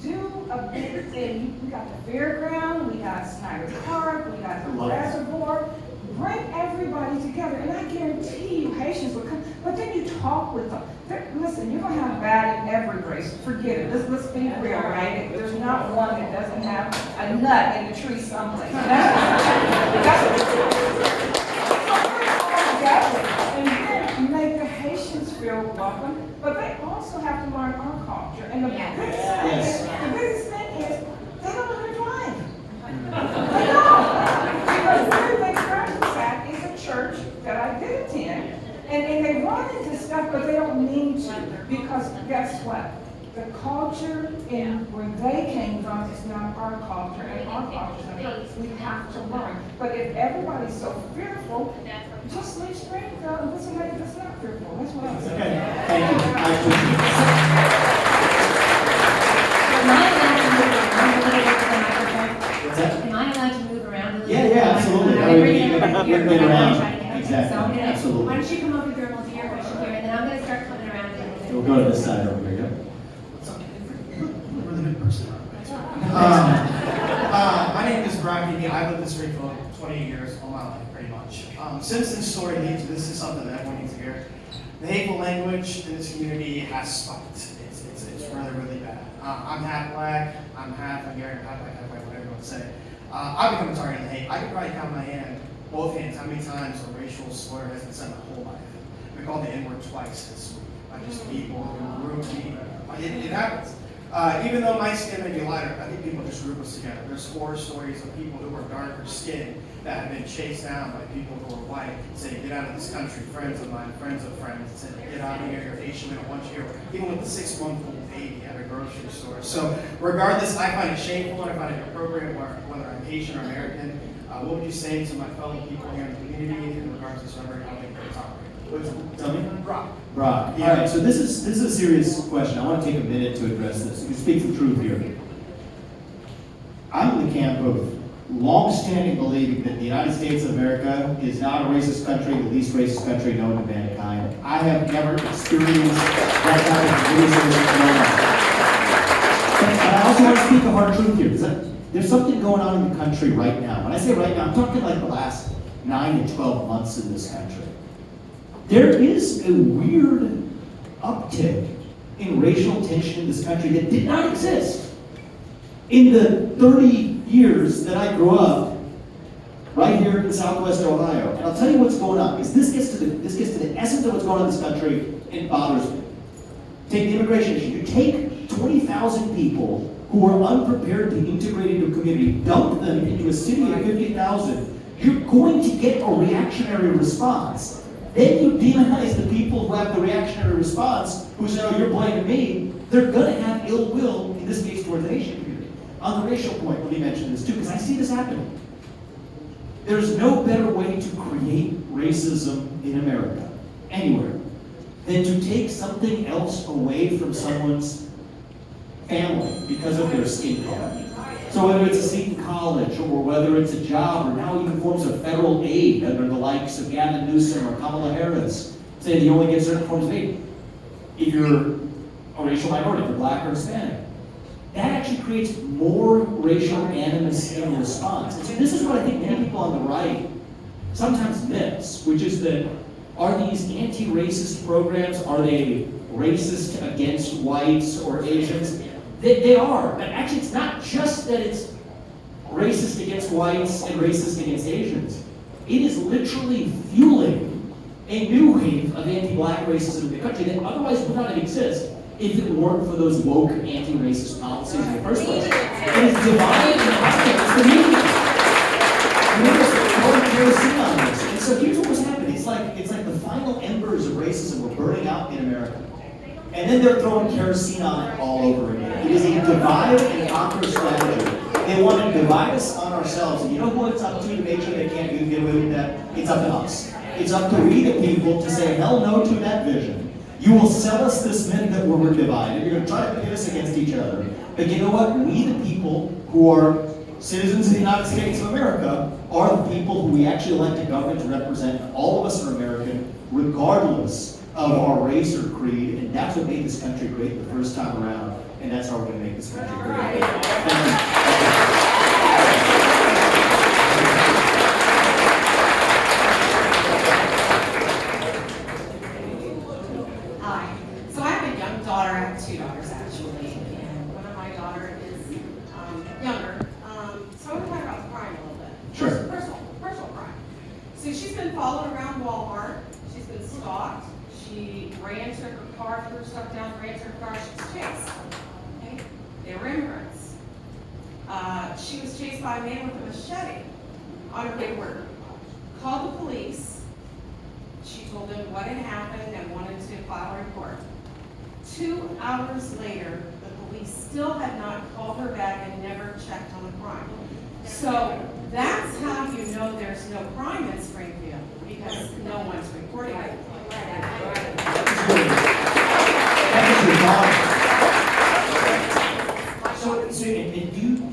do a big thing. We got the fairground, we got Snyder Park, we got the reservoir. Bring everybody together, and I guarantee you Haitians will come, but then you talk with them. Listen, you're gonna have bad in every race. Forget it. Let's be real, right? There's not one that doesn't have a nut in the tree someplace. And then make the Haitians feel welcome, but they also have to learn our culture. And the biggest thing is they don't know how to drive. They don't. Because where they practice at is a church that I did attend, and they run into stuff, but they don't need to, because guess what? The culture in where they came from is not our culture, and our culture is not. We have to learn. But if everybody's so fearful, just leave Springfield and listen, like, that's not fearful. That's what I'm saying. Okay, thank you. I appreciate Am I allowed to move around a little bit? Yeah, absolutely. That way we can get around. Exactly, absolutely. Why don't you come over here and we'll do your question here, and then I'm gonna start coming around a little bit. We'll go to this side over here, yep. Really good person. My name is Brian Beebe. I lived in Springfield 28 years, all my life, pretty much. Citizen story needs, this is something that everyone needs to hear. The hateful language in this community has spiked. It's really, really bad. I'm half black, I'm half Hungarian, half black, whatever you want to say. I've become a target of the hate. I could probably count my hand, both hands, how many times a racial slur has been said my whole life. We called the N-word twice this week by just people who group me. It happens. Even though my skin may be lighter, I think people just group us together. There's horror stories of people who are darker skinned that have been chased down by people who are white, saying, get out of this country, friends of mine, friends of friends, saying, get out of here, you're Haitian, we don't want you here. Even with the 6-month-old baby at a grocery store. So regardless, I find it shameful and I find it inappropriate, whether I'm Haitian or American. What would you say to my fellow people here in the community in regards to this topic we're talking? Tell me. Brock. Brock. Yeah. All right, so this is a serious question. I want to take a minute to address this. You speak the truth here. I'm in the camp of long-standing believing that the United States of America is not a racist country, the least racist country known to mankind. I have never experienced that type of racism. But I also want to speak the hard truth here, because there's something going on in the country right now. When I say right now, I'm talking like the last 9 to 12 months in this country. There is a weird uptick in racial tension in this country that did not exist In the 30 years that I grew up, right here in Southwest Ohio, and I'll tell you what's going on, because this gets to the essence of what's going on in this country, and it bothers me. Take the immigration issue. You take 20,000 people who are unprepared to integrate into a community, dump them into a city of 50,000, you're going to get a reactionary response. Then you demonize the people who have the reactionary response, who say, oh, you're blaming me. They're going to have ill will, in this case, towards the Haitian community. On the racial point, let me mention this too, because I see this happening. There's no better way to create racism in America, anywhere, than to take something else away from someone's family because of their skin color. So whether it's a seat in college, or whether it's a job, or now even forms of federal aid under the likes of Gavin Newsom or Kamala Harris, say that you only get certain forms of aid if you're a racial minority, if you're black or Hispanic. That actually creates more racial animus in response. And so this is what I think many people on the right sometimes miss, which is that are these anti-racist programs, are they racist against whites or Asians? They are. But actually, it's not just that it's racist against whites and racist against Asians. It is literally fueling a new wave of anti-black racism in the country that otherwise would not exist if it weren't for those woke anti-racist policies in the first place. It is dividing the country. It's the media. We're pouring kerosene on this. And so here's what was happening. It's like the final embers of racism were burning out in America. And then they're throwing kerosene on it all over again. It is a divide and conquer strategy. They want to divide us on ourselves. And you know who it's up to make sure they can't get away with that? It's up to us. It's up to we the people to say hell no to that vision. You will sell us this myth that we're divided. You're going to try to pit us against each other. But you know what? We the people who are citizens of the United States of America are the people who we actually elect a government to represent. All of us are American, regardless of our race or creed, and that's what made this country great the first time around, and that's how we're going to make this country great. Hi. So I have a young daughter. I have two daughters, actually, and one of my daughters is younger. So I want to talk about crime a little bit. Sure. Personal crime. So she's been followed around Walmart. She's been stalked. She ran to her car, threw her stuff down, ran to her car, she was chased. Okay? They were immigrants. She was chased by a man with a machete on her way to work. Called the police. She told them what had happened and wanted to file a report. 2 hours later, the police still had not called her back and never checked on the crime. So that's how you know there's no crime in Springfield, because no one's reporting it.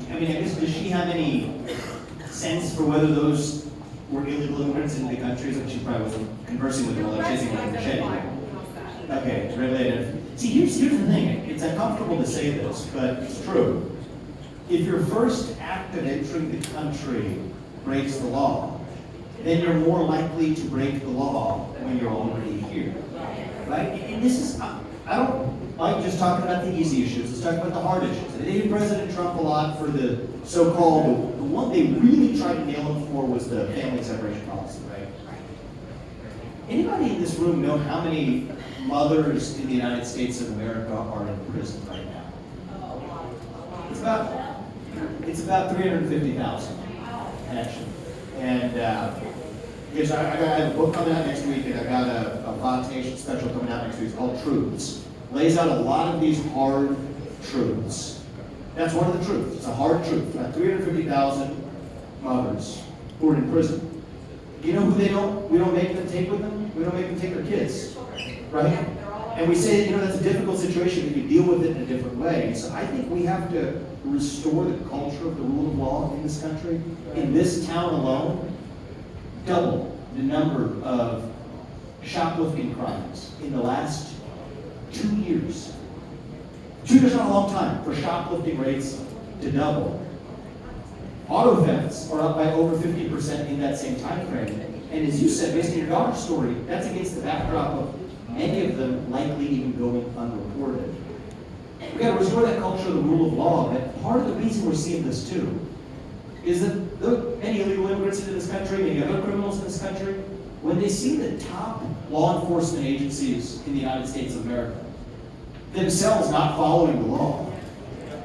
I guess, does she have any sense for whether those were illegal immigrants into the country? So she probably was conversing with them while chasing with a machete. Okay, related. See, here's the thing. It's uncomfortable to say this, but it's true. If your first act of entering the country breaks the law, then you're more likely to break the law when you're already here, right? And this is, I don't like just talking about the easy issues. Let's talk about the hard issues. They hated President Trump a lot for the so-called, the one they really tried to nail him for was the family separation policy, right? Anybody in this room know how many mothers in the United States of America are in prison right now? It's about 350,000, actually. And because I have a book coming out next week, and I got a Vontation special coming out next week. It's called Truths. Lays out a lot of these hard truths. That's one of the truths. It's a hard truth. About 350,000 mothers who are in prison. You know who we don't make them take with them? We don't make them take their kids, right? And we say, that's a difficult situation, but you deal with it in a different way. And so I think we have to restore the culture of the rule of law in this country. In this town alone, double the number of shoplifting crimes in the last 2 years. 2 years is not a long time for shoplifting rates to double. Auto thefts are up by over 50% in that same time frame. And as you said, based on your daughter's story, that's against the backdrop of many of them likely even going unreported. We got to restore that culture of the rule of law. But part of the reason we're seeing this too is that many illegal immigrants into this country, many other criminals in this country, when they see the top law enforcement agencies in the United States of America themselves not following the law,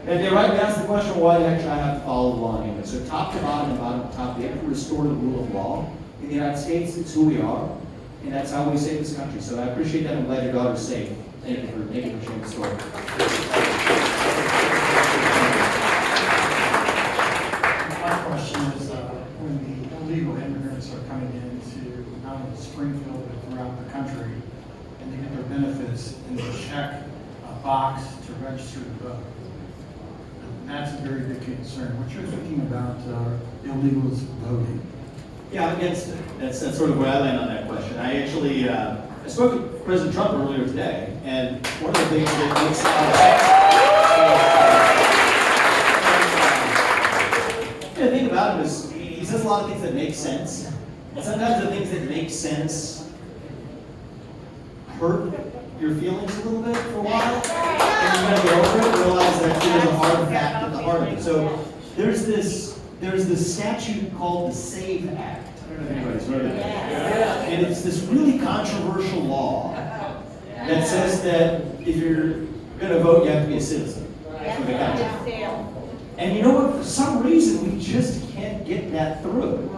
and they right ask the question, why the heck should I have to follow the law anyway? So top to bottom and bottom to top, we have to restore the rule of law in the United States. It's who we are, and that's how we save this country. So I appreciate that. I'm glad your daughter's safe. Thank you for sharing the story. My question is, when the illegal immigrants are coming into not only Springfield but throughout the country, and they get their benefits, and they check a box to register to vote, that's a very big concern. What you're thinking about illegals voting? Yeah, I'm against it. That's sort of where I land on that question. I actually, I spoke with President Trump earlier today, and one of the things that makes the thing about him is he says a lot of things that make sense, and sometimes the things that make sense hurt your feelings a little bit for a while, and you gotta get over it and realize that there's a hard fact at the heart of it. So there's this statute called the SAVE Act. I don't know if anybody's heard of it. And it's this really controversial law that says that if you're gonna vote, you have to be a citizen of the country. And you know what? For some reason, we just can't get that through.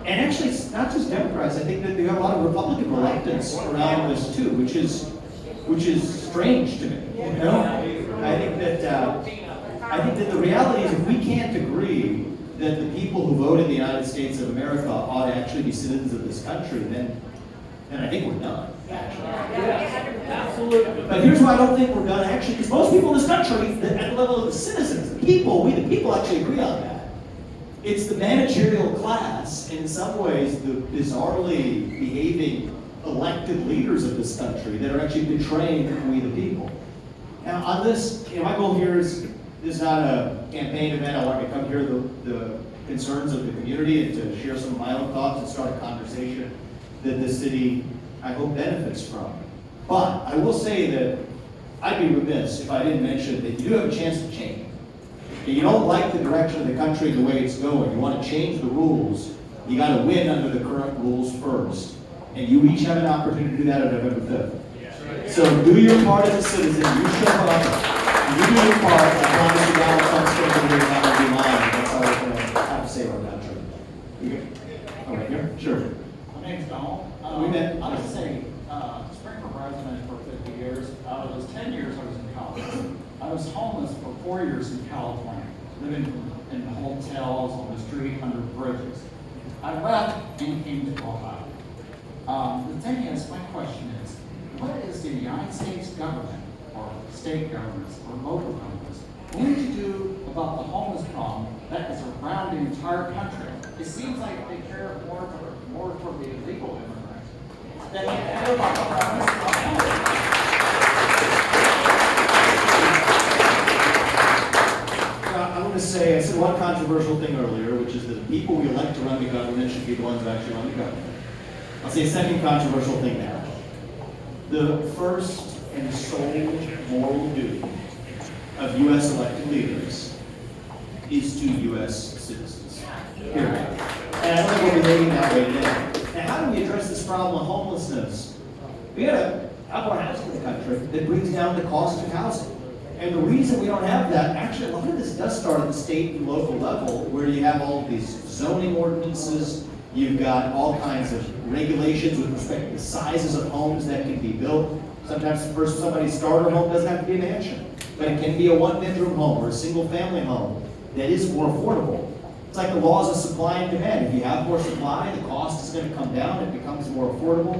And actually, it's not just Democrats. I think that there are a lot of Republican reluctance around this too, which is strange to me. You know, I think that the reality is, if we can't agree that the people who vote in the United States of America ought to actually be citizens of this country, then I think we're done. Absolutely. But here's why I don't think we're done, actually, because most people in this country, at the level of the citizens, we the people actually agree on that. It's the managerial class, and in some ways, the bizarrely behaving elected leaders of this country that are actually betraying we the people. Now, on this, my goal here is not a campaign event. I want to come hear the concerns of the community and to share some of my own thoughts and start a conversation that the city, I hope, benefits from. But I will say that I'd be remiss if I didn't mention that you do have a chance to change. If you don't like the direction of the country and the way it's going, you want to change the rules, you got to win under the current rules first. And you each have an opportunity to do that on November 5th. So do your part as a citizen, you show up, you do your part, I promise you Donald Trump's going to be not going to be mine. That's all I'm going to have to say about that. All right, here? Sure. My name's Donald. We met. I was saying, Springfield resident for 50 years. Out of those 10 years I was in college. I was homeless for 4 years in California, living in hotels, on the street, under bridges. I left and came to Ohio. The thing is, my question is, what is the United States government, or state governments, or local governments, going to do about the homeless problem that is around the entire country? It seems like they care more for the illegal immigrants than they care about the homeless problem. I want to say, I said one controversial thing earlier, which is that the people we elect to run the government should be the ones who actually run the government. I'll say a second controversial thing now. The first and sole moral duty of U.S. elected leaders is to U.S. citizens. Period. And I don't think we're behaving that way today. Now, how do we address this problem of homelessness? We got to have more housing in the country that brings down the cost of housing. And the reason we don't have that, actually, a lot of this does start at the state and local level, where you have all of these zoning ordinances, you've got all kinds of regulations with respect to the sizes of homes that can be built. Sometimes first somebody's starter home doesn't have to be a mansion, but it can be a one-bedroom home or a single-family home that is more affordable. It's like the laws of supply and demand. If you have more supply, the cost is going to come down, it becomes more affordable.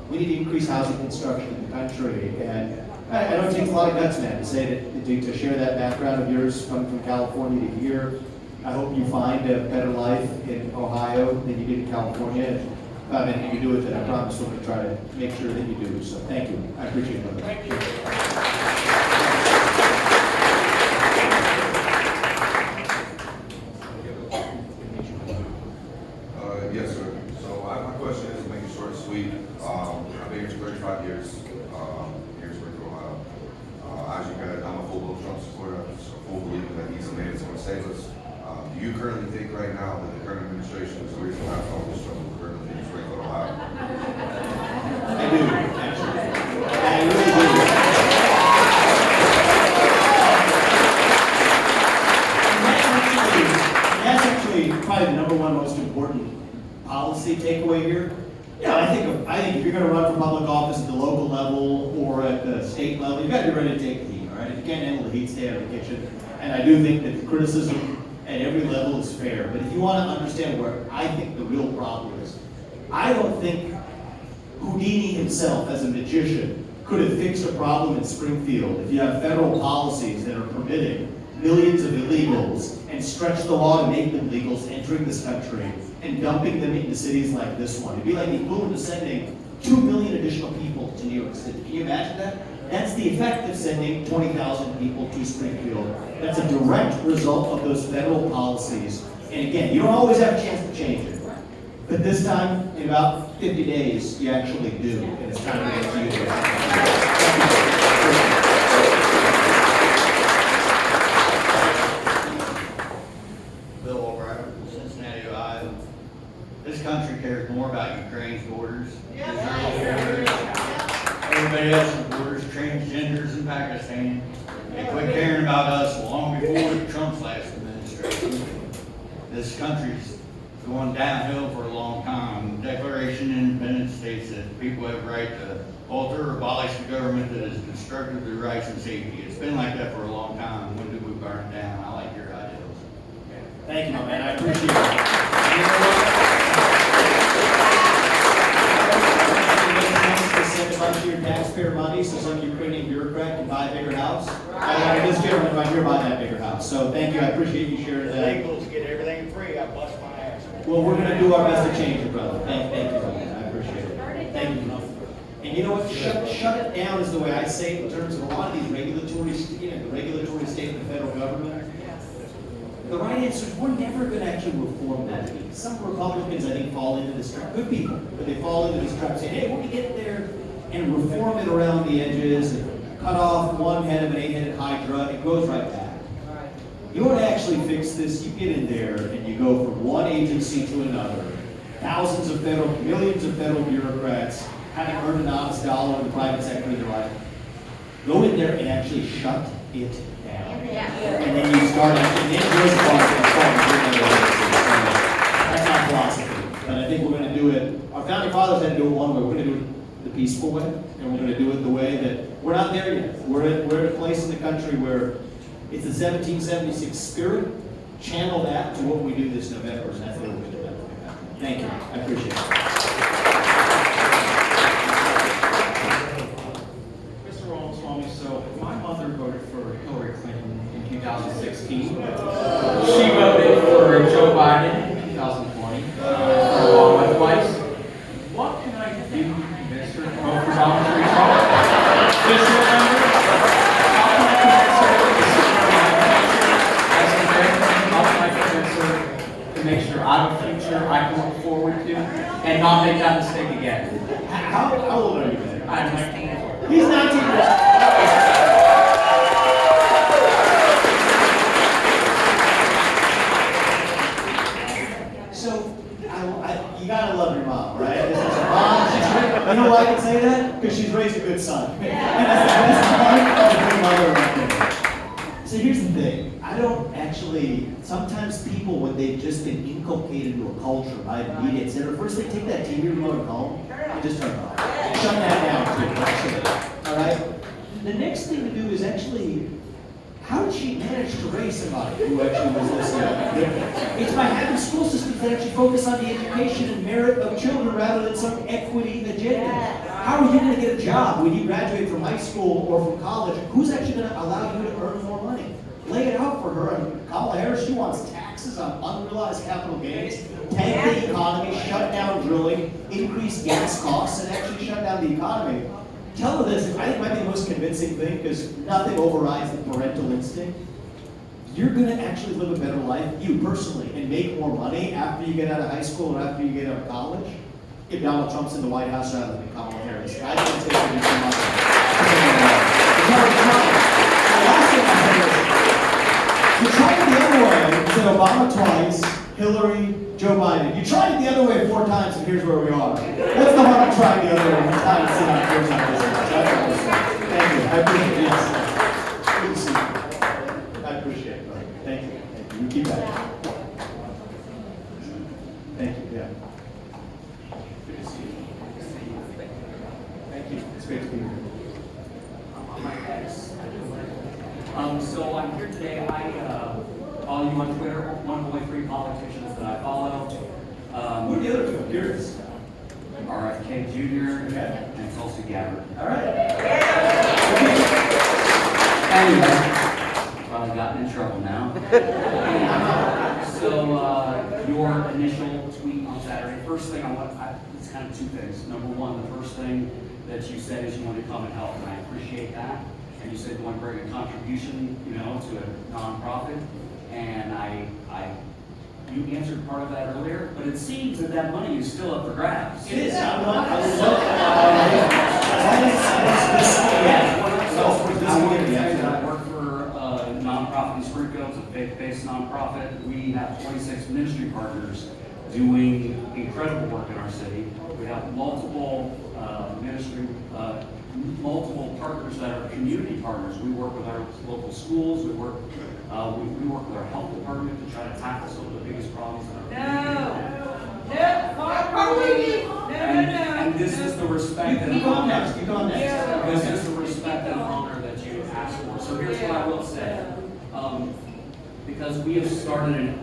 We need to increase housing construction in the country, and I know it takes a lot of guts, man, to say that, to share that background of yours coming from California to here. I hope you find a better life in Ohio than you did in California. If I have anything to do with it, I promise we're going to try to make sure that you do. So thank you. I appreciate it. Thank you. Yes, sir. So my question is, make it short and sweet. I've been here for 35 years. Here in Springfield, Ohio. As you guys, I'm a full-blown you currently think right now that the current administration is the reason why all this trouble currently in Springfield, Ohio? I do, actually. I really do. And that's actually probably the number one most important policy takeaway here. Yeah, I think if you're gonna run for public office at the local level or at the state level, you gotta be ready to take the heat, all right? If you can't handle the heat, stay out of the kitchen. And I do think that the criticism at every level is fair. But if you wanna understand where I think the real problem is, I don't think Houdini himself, as a magician, could have fixed a problem in Springfield if you have federal policies that are permitting millions of illegals and stretch the law to make them legals entering this country and dumping them into cities like this one. It'd be like the equivalent of sending 2 million additional people to New York City. Can you imagine that? That's the effect of sending 20,000 people to Springfield. That's a direct result of those federal policies. And again, you don't always have a chance to change it. But this time, in about 50 days, you actually do. And it's time to get to you. Bill O'Reilly, Cincinnati, Ohio. This country cares more about Ukraine's borders. Everybody else's borders, transgenders in Pakistan. They quit caring about us long before Trump's last administration. This country's going downhill for a long time. The Declaration of Independence states that people have the right to alter or abolish the government that has constructed their rights and safety. It's been like that for a long time. When did we burn it down? I like your ideals. Thank you, my man. I appreciate it. Send a bunch of your taxpayer money so some Ukrainian bureaucrat can buy a bigger house. This gentleman right here buy that bigger house. So thank you. I appreciate you sharing that. Illegals get everything free. I bust my ass. Well, we're going to do our best to change it, brother. Thank you, brother. I appreciate it. Thank you. And you know what? Shut it down is the way I say it in terms of a lot of these regulatory, the regulatory state and the federal government. The right answer is we're never going to actually reform that. Some Republicans, I think, fall into this trap. Good people, but they fall into this trap saying, hey, we're going to get there and reform it around the edges and cut off one head of an 8-headed hydra. It goes right back. You want to actually fix this, you get in there and you go from one agency to another. Thousands of millions of federal bureaucrats having earned an honest dollar in the private sector of their life. Go in there and actually shut it down. And then you start, and then yours that's not philosophy. But I think we're going to do it, our founding fathers had to do it one way, we're going to do it the peaceful way, and we're going to do it the way that, we're not there yet. We're at a place in the country where it's the 1776 spirit, channel that to what we do this November, and that's what we're going to do. Thank you, I appreciate it. Mr. Ramaswamy, so my mother voted for Hillary Clinton in 2016. She voted for Joe Biden in 2020, along with twice. What can I do to convince her to vote for Donald Trump this November? How can I convince her to make sure I have a future I can look forward to and not make that mistake again? How old are you, man? I'm 19. He's 19 years old. So, you gotta love your mom, right? This is a mom. You know why I can say that? Because she's raised a good son. And that's the best part of being a mother right there. So here's the thing. I don't actually, sometimes people, when they've just been inculcated into a culture by the media, etc., first they take that TV remote home and just turn it off. Shut that down too, actually. All right? The next thing to do is actually, how did she manage to raise somebody who actually was listening? It's by having school systems that actually focus on the education and merit of children rather than some equity agenda. How are you going to get a job when you graduate from high school or from college? Who's actually going to allow you to earn more money? Lay it out for her. And Kamala Harris, she wants taxes on unrealized capital gains, tank the economy, shut down drilling, increase gas costs, and actually shut down the economy. Tell her this, I think it might be the most convincing thing because nothing overrides the parental instinct. You're going to actually live a better life, you personally, and make more money after you get out of high school or after you get out of college if Donald Trump's in the White House rather than Kamala Harris. I think it's going to be too much. The last thing I say is, you're trying the other way instead of Obama twice, Hillary, Joe Biden. You tried it the other way 4 times, and here's where we are. What's the harm in trying the other way 4 times, sit on 4 times? Thank you. I appreciate it. Yes. Good to see you. I appreciate it. Brother. Thank you. Thank you. You keep that. Thank you. Yeah. Good to see you. Thank you. It's great to be here. So I'm here today. I follow you on Twitter. One of only 3 politicians that I follow. Who are the other 2? I'm curious. RFK Jr. and Tulsi Gabbard. All right. Anyway, probably gotten in trouble now. So your initial tweet on Saturday. First thing it's kind of 2 things. Number 1, the first thing that you said is you wanted to come and help, and I appreciate that. And you said you want to bring a contribution, to a nonprofit, and you answered part of that earlier, but it seems that money is still up for grabs. It is. I would love I work for a nonprofit in Springfield. It's a faith-based nonprofit. We have 26 ministry partners doing incredible work in our city. We have multiple multiple partners that are community partners. We work with our local schools. We work with our health department to try to tackle some of the biggest problems in our community. And this is the respect and honor. This is the respect and honor that you asked for. So here's what I will say. Because we have started,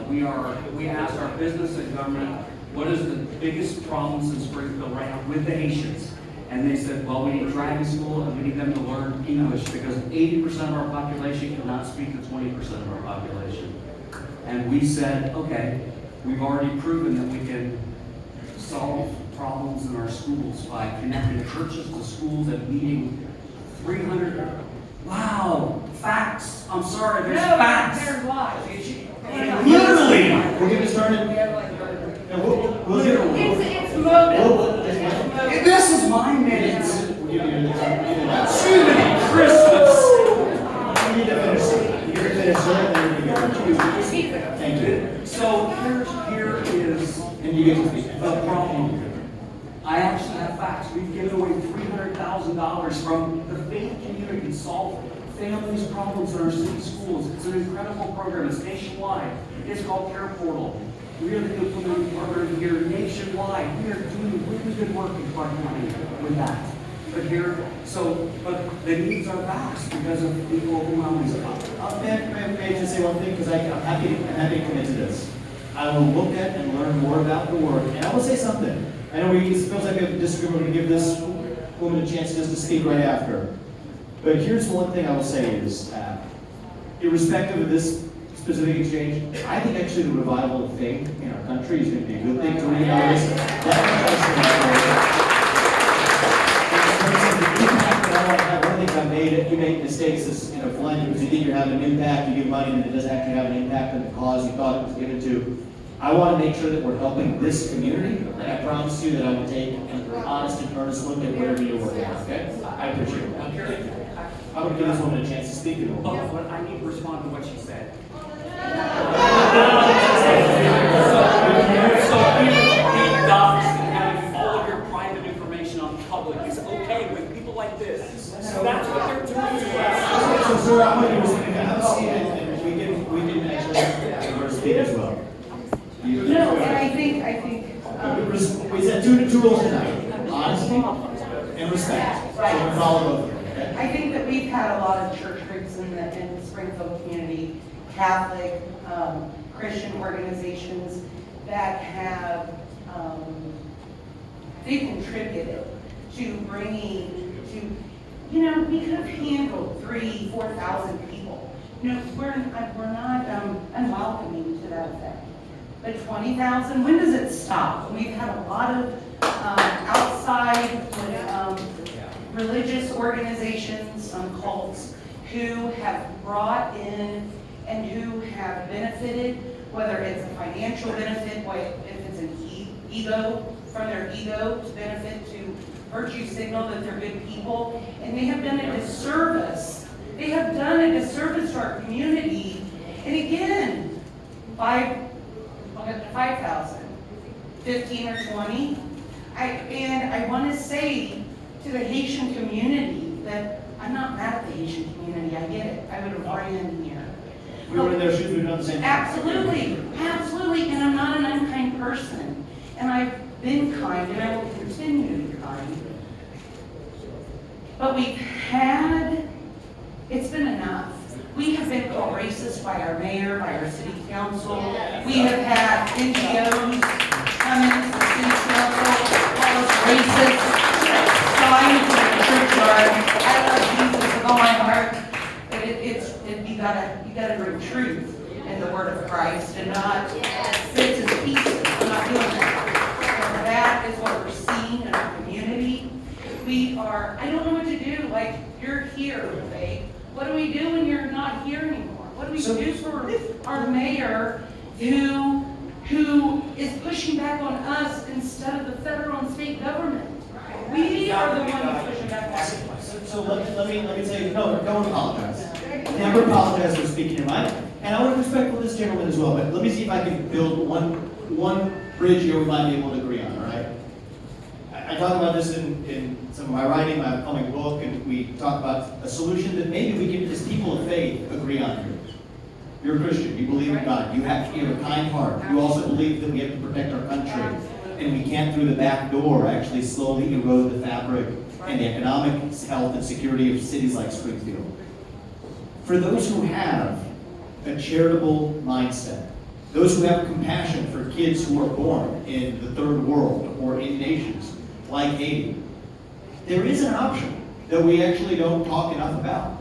we asked our business and government, what is the biggest problems in Springfield right now with the Haitians? And they said, well, we need driving school and we need them to learn English because 80% of our population cannot speak to 20% of our population. And we said, okay, we've already proven that we can solve problems in our schools by connecting churches to schools and meeting 300. Wow, facts. I'm sorry, there's facts. There's lies. Literally. We're getting started. It's moving. This is my minutes. Too many Christmas. You need to finish. You're finished, sir, and then you can Thank you. So here is And you get to speak. the problem. I actually have facts. We've given away $300,000 from the faith community to solve families' problems in our city schools. It's an incredible program. It's nationwide. It's called Care Portal. We are the implementing partner here nationwide. We are doing really good work in Clark County with that. But the needs are vast because of the overwhelming stuff. May I just say one thing? Because I'm happy to commit to this. I will look at and learn more about the work. And I will say something. I know it feels like we have a disagreement. We're going to give this woman a chance just to speak right after. But here's one thing I will say is, irrespective of this specific exchange, I think actually the revival of faith in our country is going to be a good thing to realize. You make mistakes as philanthropy because you think you're having an impact, you give money and it doesn't actually have an impact on the cause you thought it was given to. I want to make sure that we're helping this community, and I promise you that I will take an honest and earnest look at whatever you're working on, okay? I appreciate it. I'm going to give this woman a chance to speak. But I need to respond to what she said. So being doxxed and having all of your private information on public is okay with people like this. So that's what they're doing to us. So, sir, I'm going to have a seat, and we can actually have her speak as well. No, and I think. We said two rules tonight: honesty and respect. So we follow both. Okay? I think that we've had a lot of church groups in the Springfield community, Catholic, Christian organizations that have, they've contributed to bringing, we could have handled 3,000 to 4,000 people. We're not unwelcoming to that effect. But 20,000, when does it stop? We've had a lot of outside religious organizations, some cults, who have brought in and who have benefited, whether it's a financial benefit, if it's an ego, from their ego to benefit, to virtue signal that they're good people, and they have done a disservice. They have done a disservice to our community. And again, 5,000, 15 or 20. And I want to say to the Haitian community that I'm not mad at the Haitian community. I get it. I would have ran here. We were in their shoes, we've done the same thing. Absolutely, absolutely, and I'm not an unkind person. And I've been kind, and I will continue to be kind. But it's been enough. We have been called racist by our mayor, by our city council. We have had NGOs come into the city council, call us racist, signs in the churchyard. I love Jesus with all my heart, but you gotta bring truth in the word of Christ and not bits and pieces. We're not doing that. And that is what we're seeing in our community. I don't know what to do. Like, you're here, Vivek. What do we do when you're not here anymore? What do we do for our mayor who is pushing back on us instead of the federal and state government? We are the ones pushing back on us. So let me tell you, no, don't apologize. Never apologize for speaking your mind. And I want to be respectful of this gentleman as well, but let me see if I can build one bridge here we might be able to agree on, all right? I talk about this in some of my writing, my upcoming book, and we talk about a solution that maybe we can, as people of faith, agree on here. You're a Christian, you believe in God, you have a kind heart, you also believe that we have to protect our country, and we can't through the back door actually slowly erode the fabric and the economic health and security of cities like Springfield. For those who have a charitable mindset, those who have compassion for kids who are born in the third world or in nations like Haiti, there is an option that we actually don't talk enough about.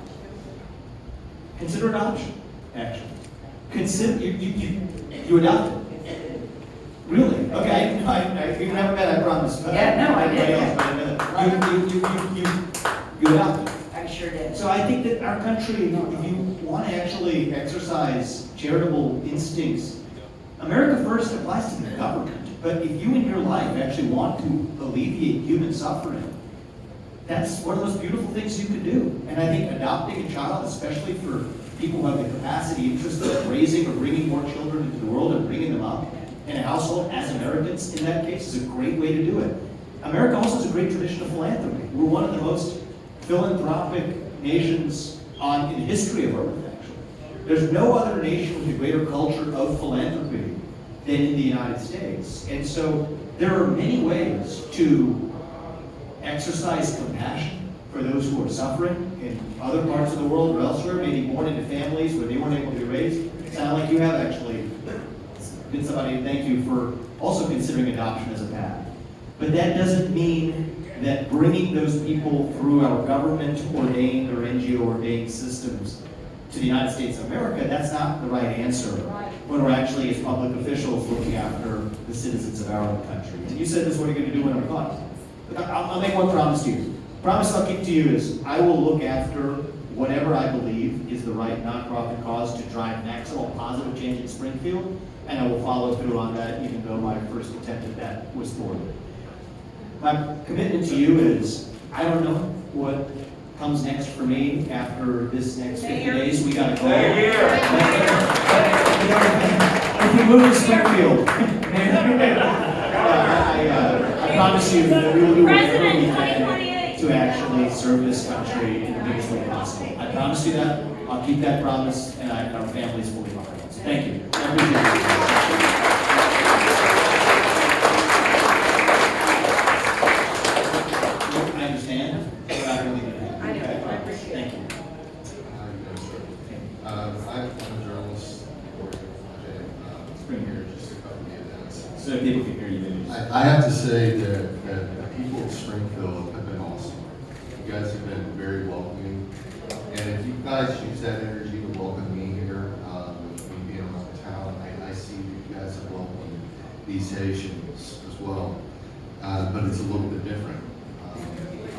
Consider adoption, actually. Consider, you adopted. Really? Okay, we've never met, I promise. Yeah, no, I did. You adopted. I sure did. So I think that our country, if you want to actually exercise charitable instincts, America First applies to the government. But if you in your life actually want to alleviate human suffering, that's one of those beautiful things you can do. And I think adopting a child, especially for people who have the capacity, interest in raising or bringing more children into the world and bringing them up in a household as Americans, in that case, is a great way to do it. America also has a great tradition of philanthropy. We're one of the most philanthropic nations in the history of Earth, actually. There's no other nation with a greater culture of philanthropy than in the United States. And so there are many ways to exercise compassion for those who are suffering in other parts of the world or elsewhere, maybe born into families where they weren't able to be raised. It sounds like you have actually been somebody, thank you for also considering adoption as a path. But that doesn't mean that bringing those people through our government-ordained or NGO-ordained systems to the United States of America, that's not the right answer when we're actually, as public officials, looking after the citizens of our own country. And you said this, what are you going to do when I'm gone? But I'll make one promise to you. Promise I'll keep to you is I will look after whatever I believe is the right nonprofit cause to drive maximal positive change in Springfield, and I will follow through on that even though my first attempt at that was thwarted. My commitment to you is I don't know what comes next for me after this next 50 days. We got to go. If we move to Springfield, I promise you that we will do whatever we can to actually serve this country in the biggest way possible. I promise you that. I'll keep that promise, and our families will be behind us. Thank you. I appreciate it. So people can hear you. I have to say that the people of Springfield have been awesome. You guys have been very welcoming. And if you guys use that energy to welcome me here, with me being around town, I see you guys have welcomed these Haitians as well. But it's a little bit different.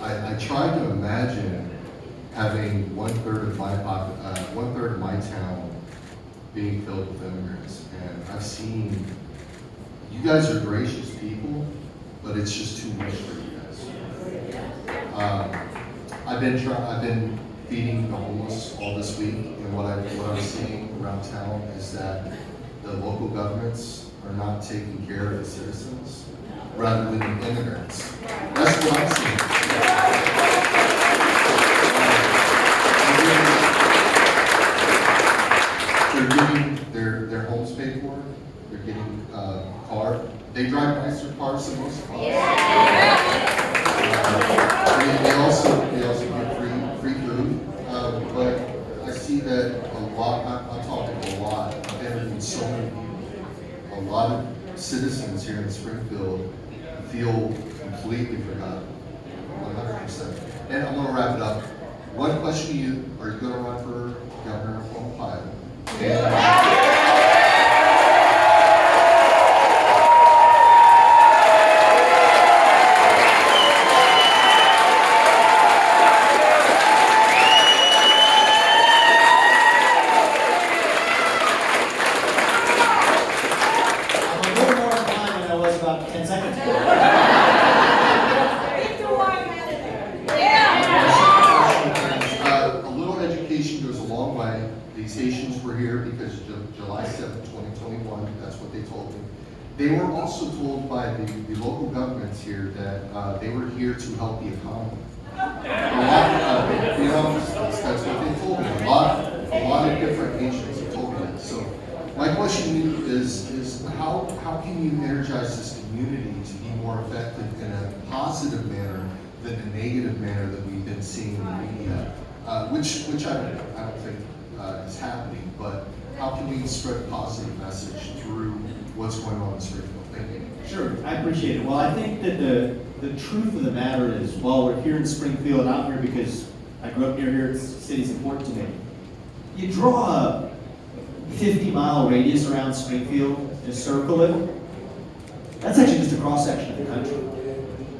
I tried to imagine having one-third of my town being filled with immigrants. And I've seen, you guys are gracious people, but it's just too much for you guys. I've been feeding the homeless all this week, and what I'm seeing around town is that the local governments are not taking care of the citizens rather than the immigrants. That's what I'm seeing. They're getting their homes paid for. They're getting car. They drive nicer cars than most of us. They also get free food. But I see that a lot. I'm talking a lot. I've interviewed so many people. A lot of citizens here in Springfield feel completely forgotten. 100%. And I'm going to wrap it up. One question to you: are you going to run for governor of Ohio? A little education goes a long way. These Haitians were here because July 7th, 2021, that's what they told me. They were also told by the local governments here that they were here to help the economy. That's what they told me. A lot of different Haitians have told me that. So my question to you is how can you energize this community to be more effective in a positive manner than a negative manner that we've been seeing in the media, which I don't think is happening, but how can we spread a positive message through what's going on in Springfield? Thank you. Sure, I appreciate it. Well, I think that the truth of the matter is, while we're here in Springfield, and I'm here because I grew up near here, the city's important to me. You draw a 50-mile radius around Springfield, just circle it, that's actually just a cross-section of the country.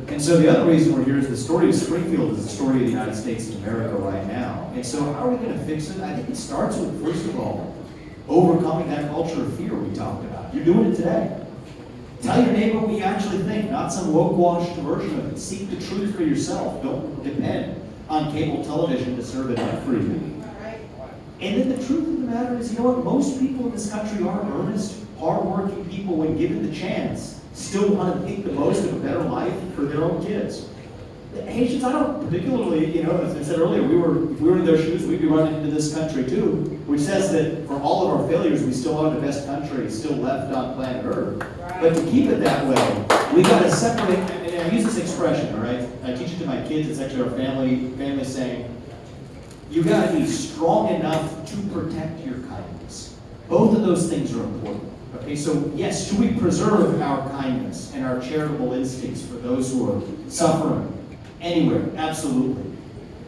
And so the other reason we're here is the story of Springfield is the story of the United States of America right now. And so how are we going to fix it? I think it starts with, first of all, overcoming that culture of fear we talked about. You're doing it today. Tell your neighbor what you actually think, not some woke-washed version of it. Seek the truth for yourself. Don't depend on cable television to serve it up for you. And then the truth of the matter is, you know what? Most people in this country are earnest, hardworking people when given the chance, still want to make the most of a better life for their own kids. The Haitians, I don't particularly, as I said earlier, if we were in their shoes, we'd be running into this country too, which says that for all of our failures, we still are the best country still left on planet Earth. But to keep it that way, we got to separate, and I use this expression, all right? I teach it to my kids, it's actually our family saying, you got to be strong enough to protect your kindness. Both of those things are important. Okay, so yes, should we preserve our kindness and our charitable instincts for those who are suffering anywhere? Absolutely.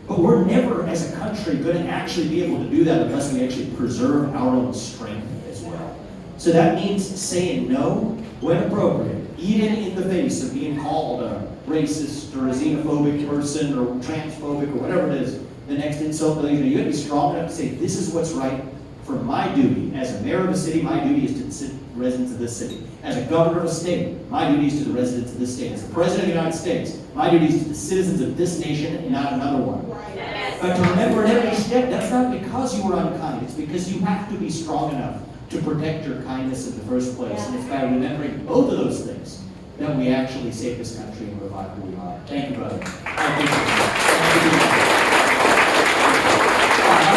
But we're never, as a country, going to actually be able to do that unless we actually preserve our own strength as well. So that means saying no when appropriate, even in the face of being called a racist or a xenophobic person or transphobic or whatever it is, the next insult, you got to be strong enough to say, this is what's right for my duty. As a mayor of a city, my duty is to the residents of this city. As a governor of a state, my duty is to the residents of this state. As the president of the United States, my duty is to the citizens of this nation and not another one. But to remember at every step, that's not because you were unkind. It's because you have to be strong enough to protect your kindness in the first place. And it's by remembering both of those things that we actually save this country and revive who we are. Thank you, brother. I appreciate it.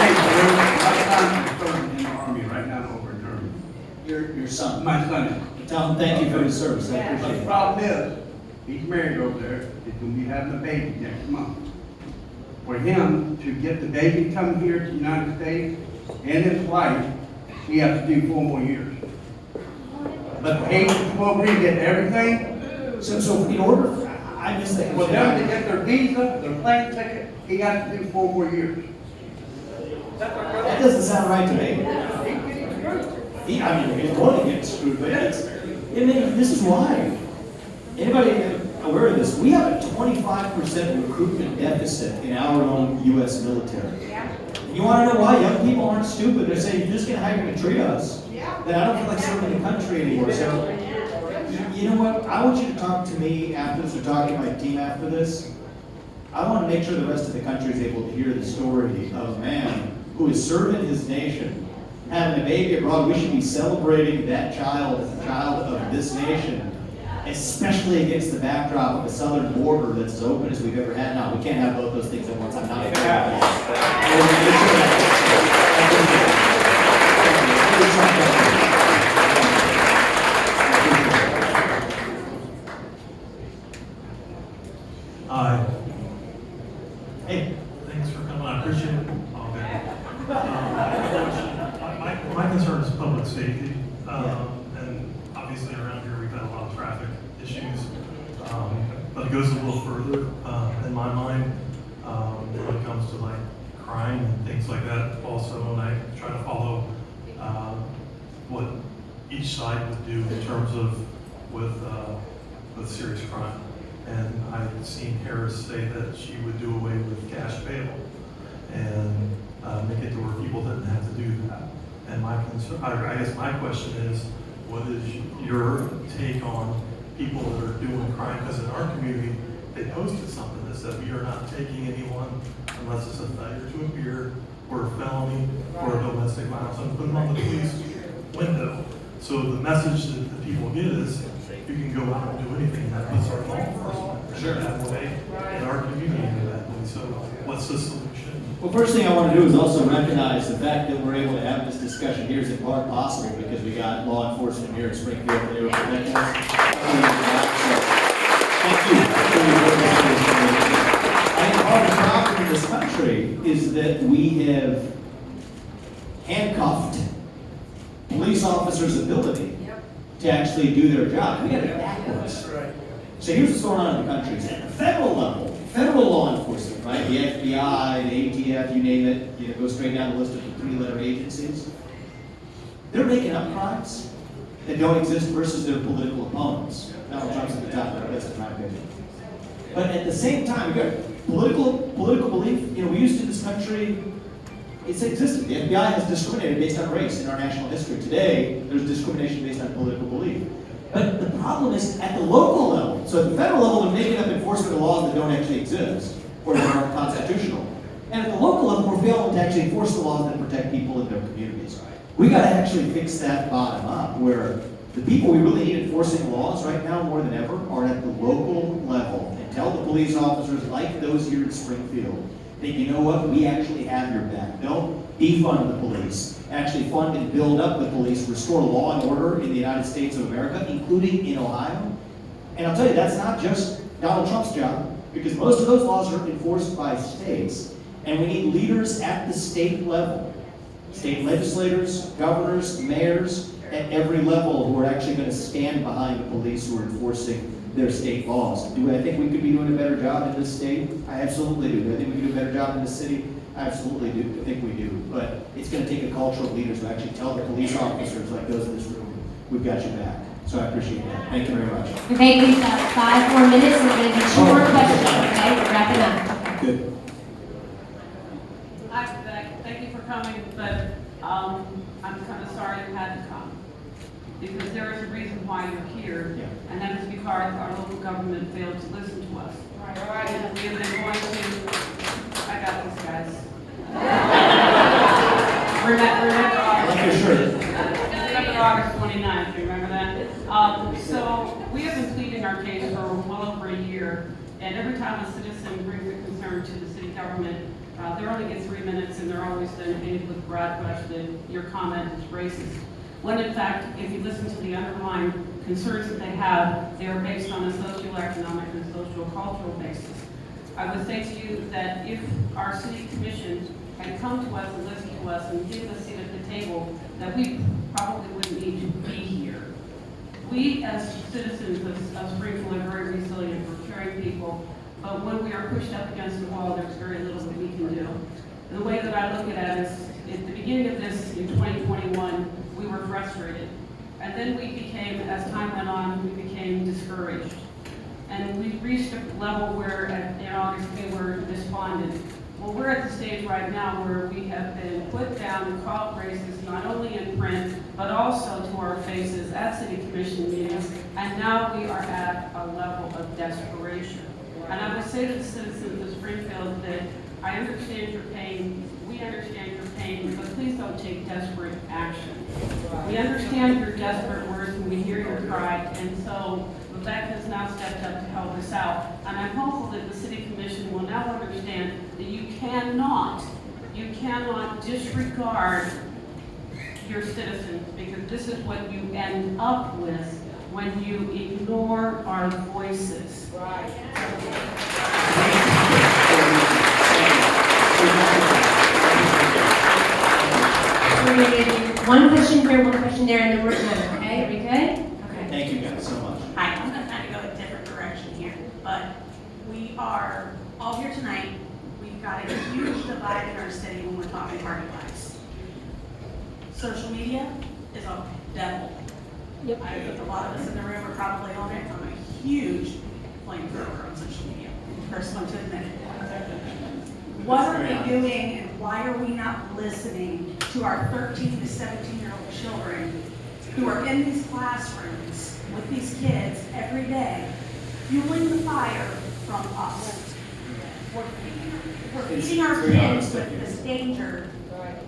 In the Army right now over in Germany. Your son? My son. Tell him thank you for his service. I appreciate it. The problem is, he's married over there. He's going to be having a baby next month. For him to get the baby to come here to the United States and his wife, he has to do 4 more years. But for him to come over here and get everything. So in order, I missed that. For them to get their visa, their plane ticket, he has to do 4 more years. That doesn't sound right to me. He's going to get screwed, but this is why. Anybody aware of this? We have a 25% recruitment deficit in our own U.S. military. You want to know why? Young people aren't stupid. They're saying, if you're just going to hire me to treat us, then I don't feel like serving the country anymore. So, you know what? I want you to talk to me after this, or talk to my team after this. I want to make sure the rest of the country is able to hear the story of a man who is serving his nation having a baby abroad, we should be celebrating that child as a child of this nation, especially against the backdrop of a southern border that's as open as we've ever had. Now, we can't have both those things at once. I'm not. Hi. Hey. Thanks for coming. I appreciate it. My concern is public safety. And obviously around here, we've had a lot of traffic issues. But it goes a little further in my mind when it comes to like crime and things like that also. And I try to follow what each side would do in terms of with serious crime. And I've seen Harris say that she would do away with cash bail and make it to where people didn't have to do that. And my concern, I guess my question is, what is your take on people that are doing crime? Because in our community, they posted something that said we are not taking anyone unless it's a failure to appear or a felony or a domestic violence, and put them on the police window. So the message that the people get is you can go out and do anything that puts our law enforcement that way in our community that way. So what's the solution? Well, first thing I want to do is also recognize the fact that we're able to have this discussion here is in part possible because we got law enforcement here in Springfield and they were protecting us. Thank you. I think part of the problem in this country is that we have handcuffed police officers' ability to actually do their job. We got it backwards. So here's what's going on in the country. At the federal level, federal law enforcement, right? The FBI, the ATF, you name it, go straight down the list of the 3-letter agencies. They're making up crimes that don't exist versus their political opponents. Donald Trump's at the top of the list, in my opinion. But at the same time, we got political belief. We used to in this country, it's existed. The FBI has discriminated based on race in our national history. Today, there's discrimination based on political belief. But the problem is at the local level. So at the federal level, they're making up enforcement of laws that don't actually exist or that aren't constitutional. And at the local level, we're failing to actually enforce the laws that protect people in their communities. We got to actually fix that bottom up, where the people we really need enforcing laws right now more than ever are at the local level. And tell the police officers like those here in Springfield that you know what, we actually have your back. Don't defund the police. Actually fund and build up the police, restore law and order in the United States of America, including in Ohio. And I'll tell you, that's not just Donald Trump's job, because most of those laws are enforced by states. And we need leaders at the state level. State legislators, governors, mayors, at every level who are actually going to stand behind the police who are enforcing their state laws. Do I think we could be doing a better job in this state? I absolutely do. Do I think we could do a better job in this city? I absolutely do. I think we do. But it's going to take a culture of leaders who actually tell the police officers like those in this room, we've got your back. So I appreciate that. Thank you very much. Vivek, we've got 5 more minutes and we're going to do 2 more questions, okay? We're wrapping up. Good. Hi, Vivek. Thank you for coming, but I'm kind of sorry you had to come. Because there is a reason why you're here, and that is because our local government failed to listen to us. Right. And we have been going to, I got this, guys. Remember August 29th, remember that? So we have been pleading our case for well over a year, and every time a citizen brings a concern to the city government, they only get 3 minutes, and they're always then ended with broad question, your comment is racist. When in fact, if you listen to the underlying concerns that they have, they are based on a socioeconomic and socio-cultural basis. I would say to you that if our city commission had come to us and listened to us and given us a seat at the table, that we probably wouldn't need to be here. We as citizens of Springfield are very resilient, we're caring people, but when we are pushed up against the wall, there's very little that we can do. The way that I look at it is, at the beginning of this, in 2021, we were frustrated. And then we became, as time went on, we became discouraged. And we reached a level where in August we were despondent. Well, we're at the stage right now where we have been put down and called racist, not only in print, but also to our faces at city commission meetings. And now we are at a level of desperation. And I would say to the citizens of Springfield that I understand your pain, we understand your pain, but please don't take desperate action. We understand your desperate words and we hear your cry, and so Vivek has now stepped up to help us out. And I'm hopeful that the City Commission will now understand that you cannot disregard your citizens, because this is what you end up with when you ignore our voices. Right. We're gonna get one question here, one question there, and then we're done, okay? Are we good? Okay. Thank you guys so much. Hi, I'm gonna kind of go a different direction here, but we are all here tonight. We've got a huge divide in our city when we're talking party lives. Social media is a devil. Yep. I think a lot of us in the room are probably on it. I'm a huge flamethrower on social media. First one to admit it. What are we doing and why are we not listening to our 13 to 17-year-old children who are in these classrooms with these kids every day, fueling the fire from us? We're feeding our kids with this danger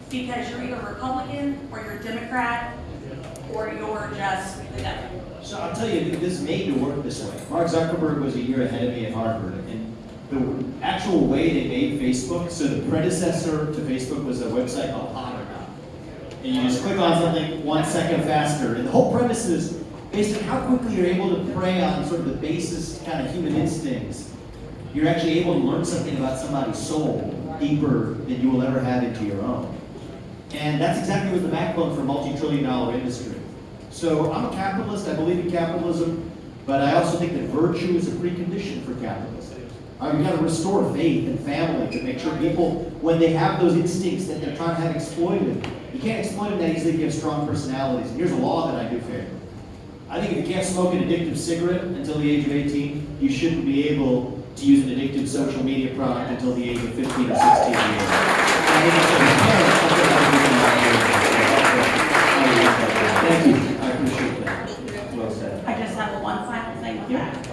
because you're either Republican or you're Democrat or you're just the devil. So I'll tell you, this is made to work this way. Mark Zuckerberg was a year ahead of me at Harvard, and the actual way they made Facebook, so the predecessor to Facebook was a website called Hottergov. And you just click on something 1 second faster. And the whole premise is based on how quickly you're able to prey on sort of the basis kind of human instincts. You're actually able to learn something about somebody's soul deeper than you will ever have into your own. And that's exactly what the backbone for a multi-trillion-dollar industry. So I'm a capitalist, I believe in capitalism, but I also think that virtue is a precondition for capitalism. We've got to restore faith and family to make sure people, when they have those instincts that they're trying to have exploited, you can't exploit them that easily if you have strong personalities. And here's a law that I do favor. I think if you can't smoke an addictive cigarette until the age of 18, you shouldn't be able to use an addictive social media product until the age of 15 or 16 years. I think it's a parent, thank you, I appreciate that. Well said. I just have one final thing with that.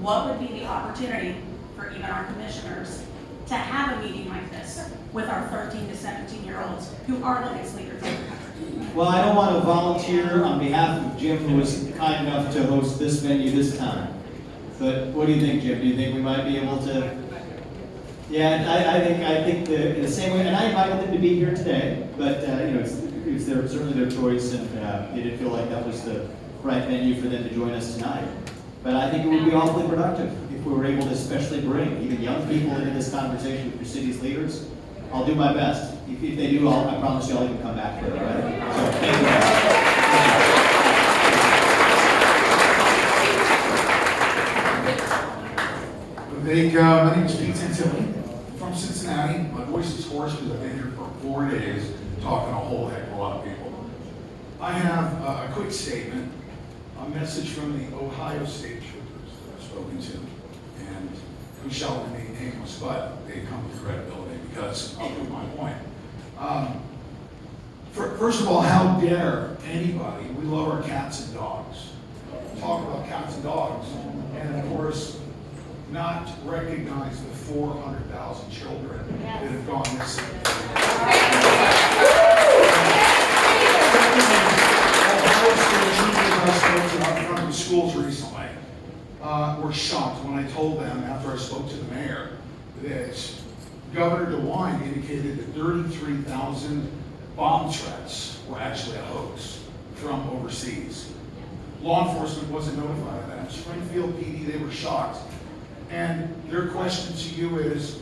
What would be the opportunity for even our commissioners to have a meeting like this with our 13 to 17-year-olds who are the next leaders of the country? Well, I don't want to volunteer on behalf of Jim, who was kind enough to host this venue this time. But what do you think, Jim? Do you think we might be able to? Yeah, I think the same way, and I invited them to be here today, but it's certainly their choice, and they didn't feel like that was the right venue for them to join us tonight. But I think it would be awfully productive if we were able to especially bring even young people into this conversation with your city's leaders. I'll do my best. If they do, I promise you I'll even come back for it, right? So, thank you guys. Vivek, my name is Pete Santilli. I'm from Cincinnati. My voice is hoarse because I've been here for 4 days talking a whole heck of a lot of people. I have a quick statement, a message from the Ohio State Troopers that I've spoken to, and who shall remain nameless, but they come with credibility because I'll prove my point. First of all, how dare anybody, we love our cats and dogs, talk about cats and dogs, and of course, not recognize the 400,000 children that have gone missing. From the schools recently were shocked when I told them after I spoke to the mayor that Governor DeWine indicated that 33,000 bomb threats were actually a hoax from overseas. Law enforcement wasn't notified of that. Springfield PD, they were shocked. And their question to you is,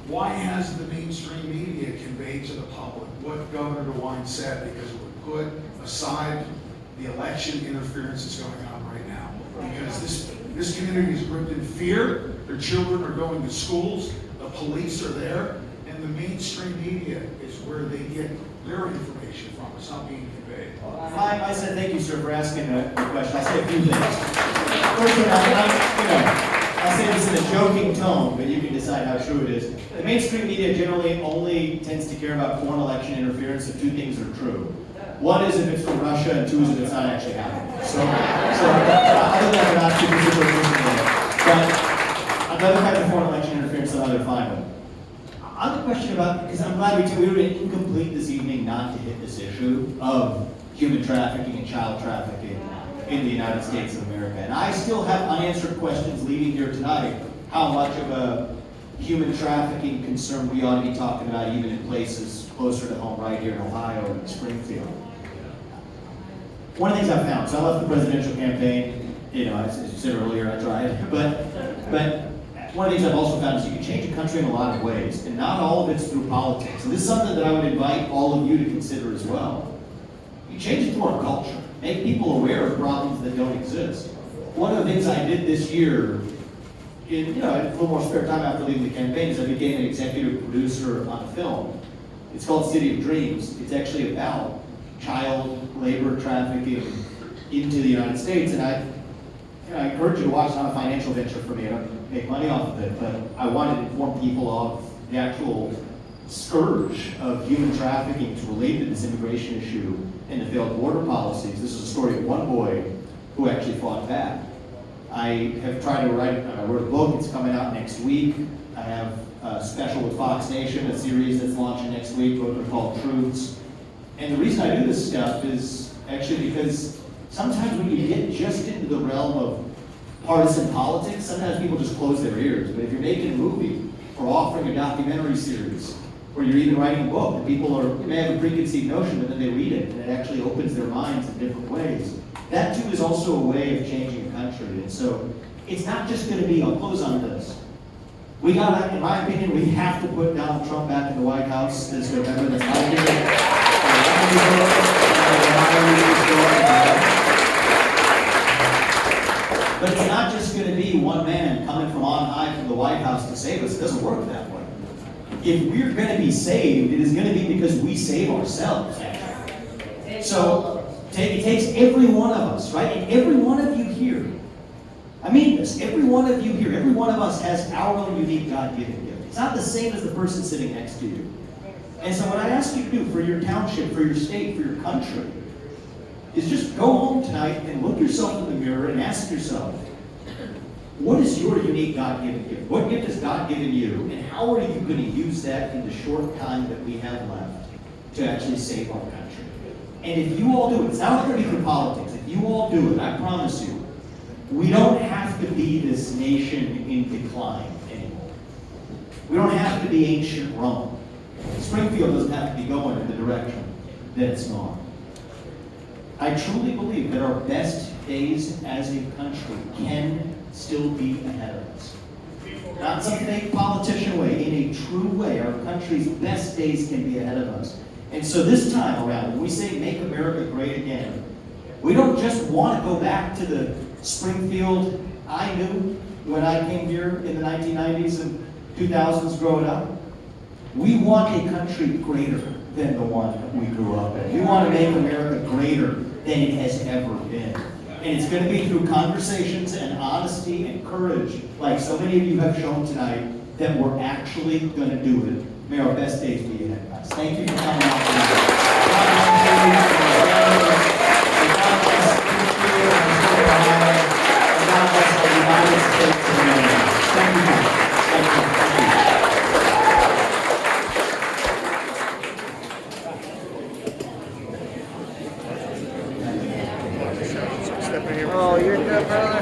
why has the mainstream media conveyed to the public what Governor DeWine said? Because it would put aside the election interference that's going on right now. Because this community is gripped in fear. Their children are going to schools. The police are there. And the mainstream media is where they get their information from. It's not being conveyed. I said thank you, sir, for asking the question. I'll say a few things. First of all, I'll say this in a joking tone, but you can decide how true it is. The mainstream media generally only tends to care about foreign election interference if two things are true. One is if it's from Russia, and two is if it's not actually happening. So other than that, we're not too particular. But another kind of foreign election interference that they're fine with. On the question about, because I'm glad we were incomplete this evening not to hit this issue of human trafficking and child trafficking in the United States of America. And I still have unanswered questions leaving here tonight, how much of a human trafficking concern we ought to be talking about even in places closer to home right here in Ohio and Springfield. One of the things I found, so I left the presidential campaign, as you said earlier, I tried, but one of the things I've also found is you can change a country in a lot of ways, and not all of it's through politics. And this is something that I would invite all of you to consider as well. You change it through our culture. Make people aware of problems that don't exist. One of the things I did this year, I had a little more spare time after leaving the campaign, is I became an executive producer on a film. It's called City of Dreams. It's actually about child labor trafficking into the United States, and I encourage you to watch. It's not a financial venture for me. I don't make money off of it, but I wanted to inform people of the actual scourge of human trafficking to relate to this immigration issue and the failed border policies. This is a story of one boy who actually fought back. I have tried to write, I wrote a book, it's coming out next week. I have a special with Fox Nation, a series that's launching next week, both are called Truths. And the reason I do this stuff is actually because sometimes when you get just into the realm of partisan politics, sometimes people just close their ears. But if you're making a movie or offering a documentary series, or you're even writing a book, and people may have a preconceived notion, but then they read it, and it actually opens their minds in different ways. That too is also a way of changing a country. And so it's not just going to be, I'll close on this. In my opinion, we have to put Donald Trump back in the White House this November. That's my opinion. But it's not just going to be one man coming from on high from the White House to save us. It doesn't work that way. If we're going to be saved, it is going to be because we save ourselves. So it takes every one of us, right? And every one of you here, I mean this, every one of you here, every one of us has our own unique God-given gift. It's not the same as the person sitting next to you. And so what I ask you to do for your township, for your state, for your country, is just go home tonight and look yourself in the mirror and ask yourself, what is your unique God-given gift? What gift has God given you? And how are you going to use that in the short time that we have left to actually save our country? And if you all do it, it's not going to be for politics. If you all do it, I promise you, we don't have to be this nation in decline anymore. We don't have to be ancient Rome. Springfield doesn't have to be going in the direction that it's gone. I truly believe that our best days as a country can still be ahead of us. Not some fake politician way, in a true way, our country's best days can be ahead of us. And so this time around, when we say make America great again, we don't just want to go back to the Springfield I knew when I came here in the 1990s and 2000s growing up. We want a country greater than the one that we grew up in. We want to make America greater than it has ever been. And it's going to be through conversations and honesty and courage, like so many of you have shown tonight, that we're actually going to do it. May our best days be ahead, guys. Thank you for coming out tonight. Thank you, guys. Oh, you're good, brother.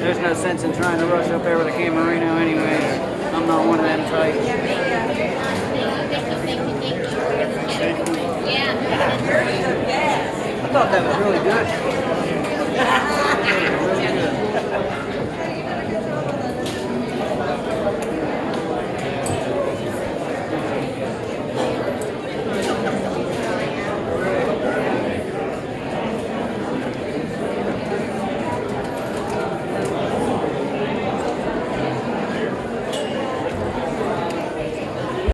There's no sense in trying to rush up there with a Camarino anyways. I'm not one of them types. I thought that was really good.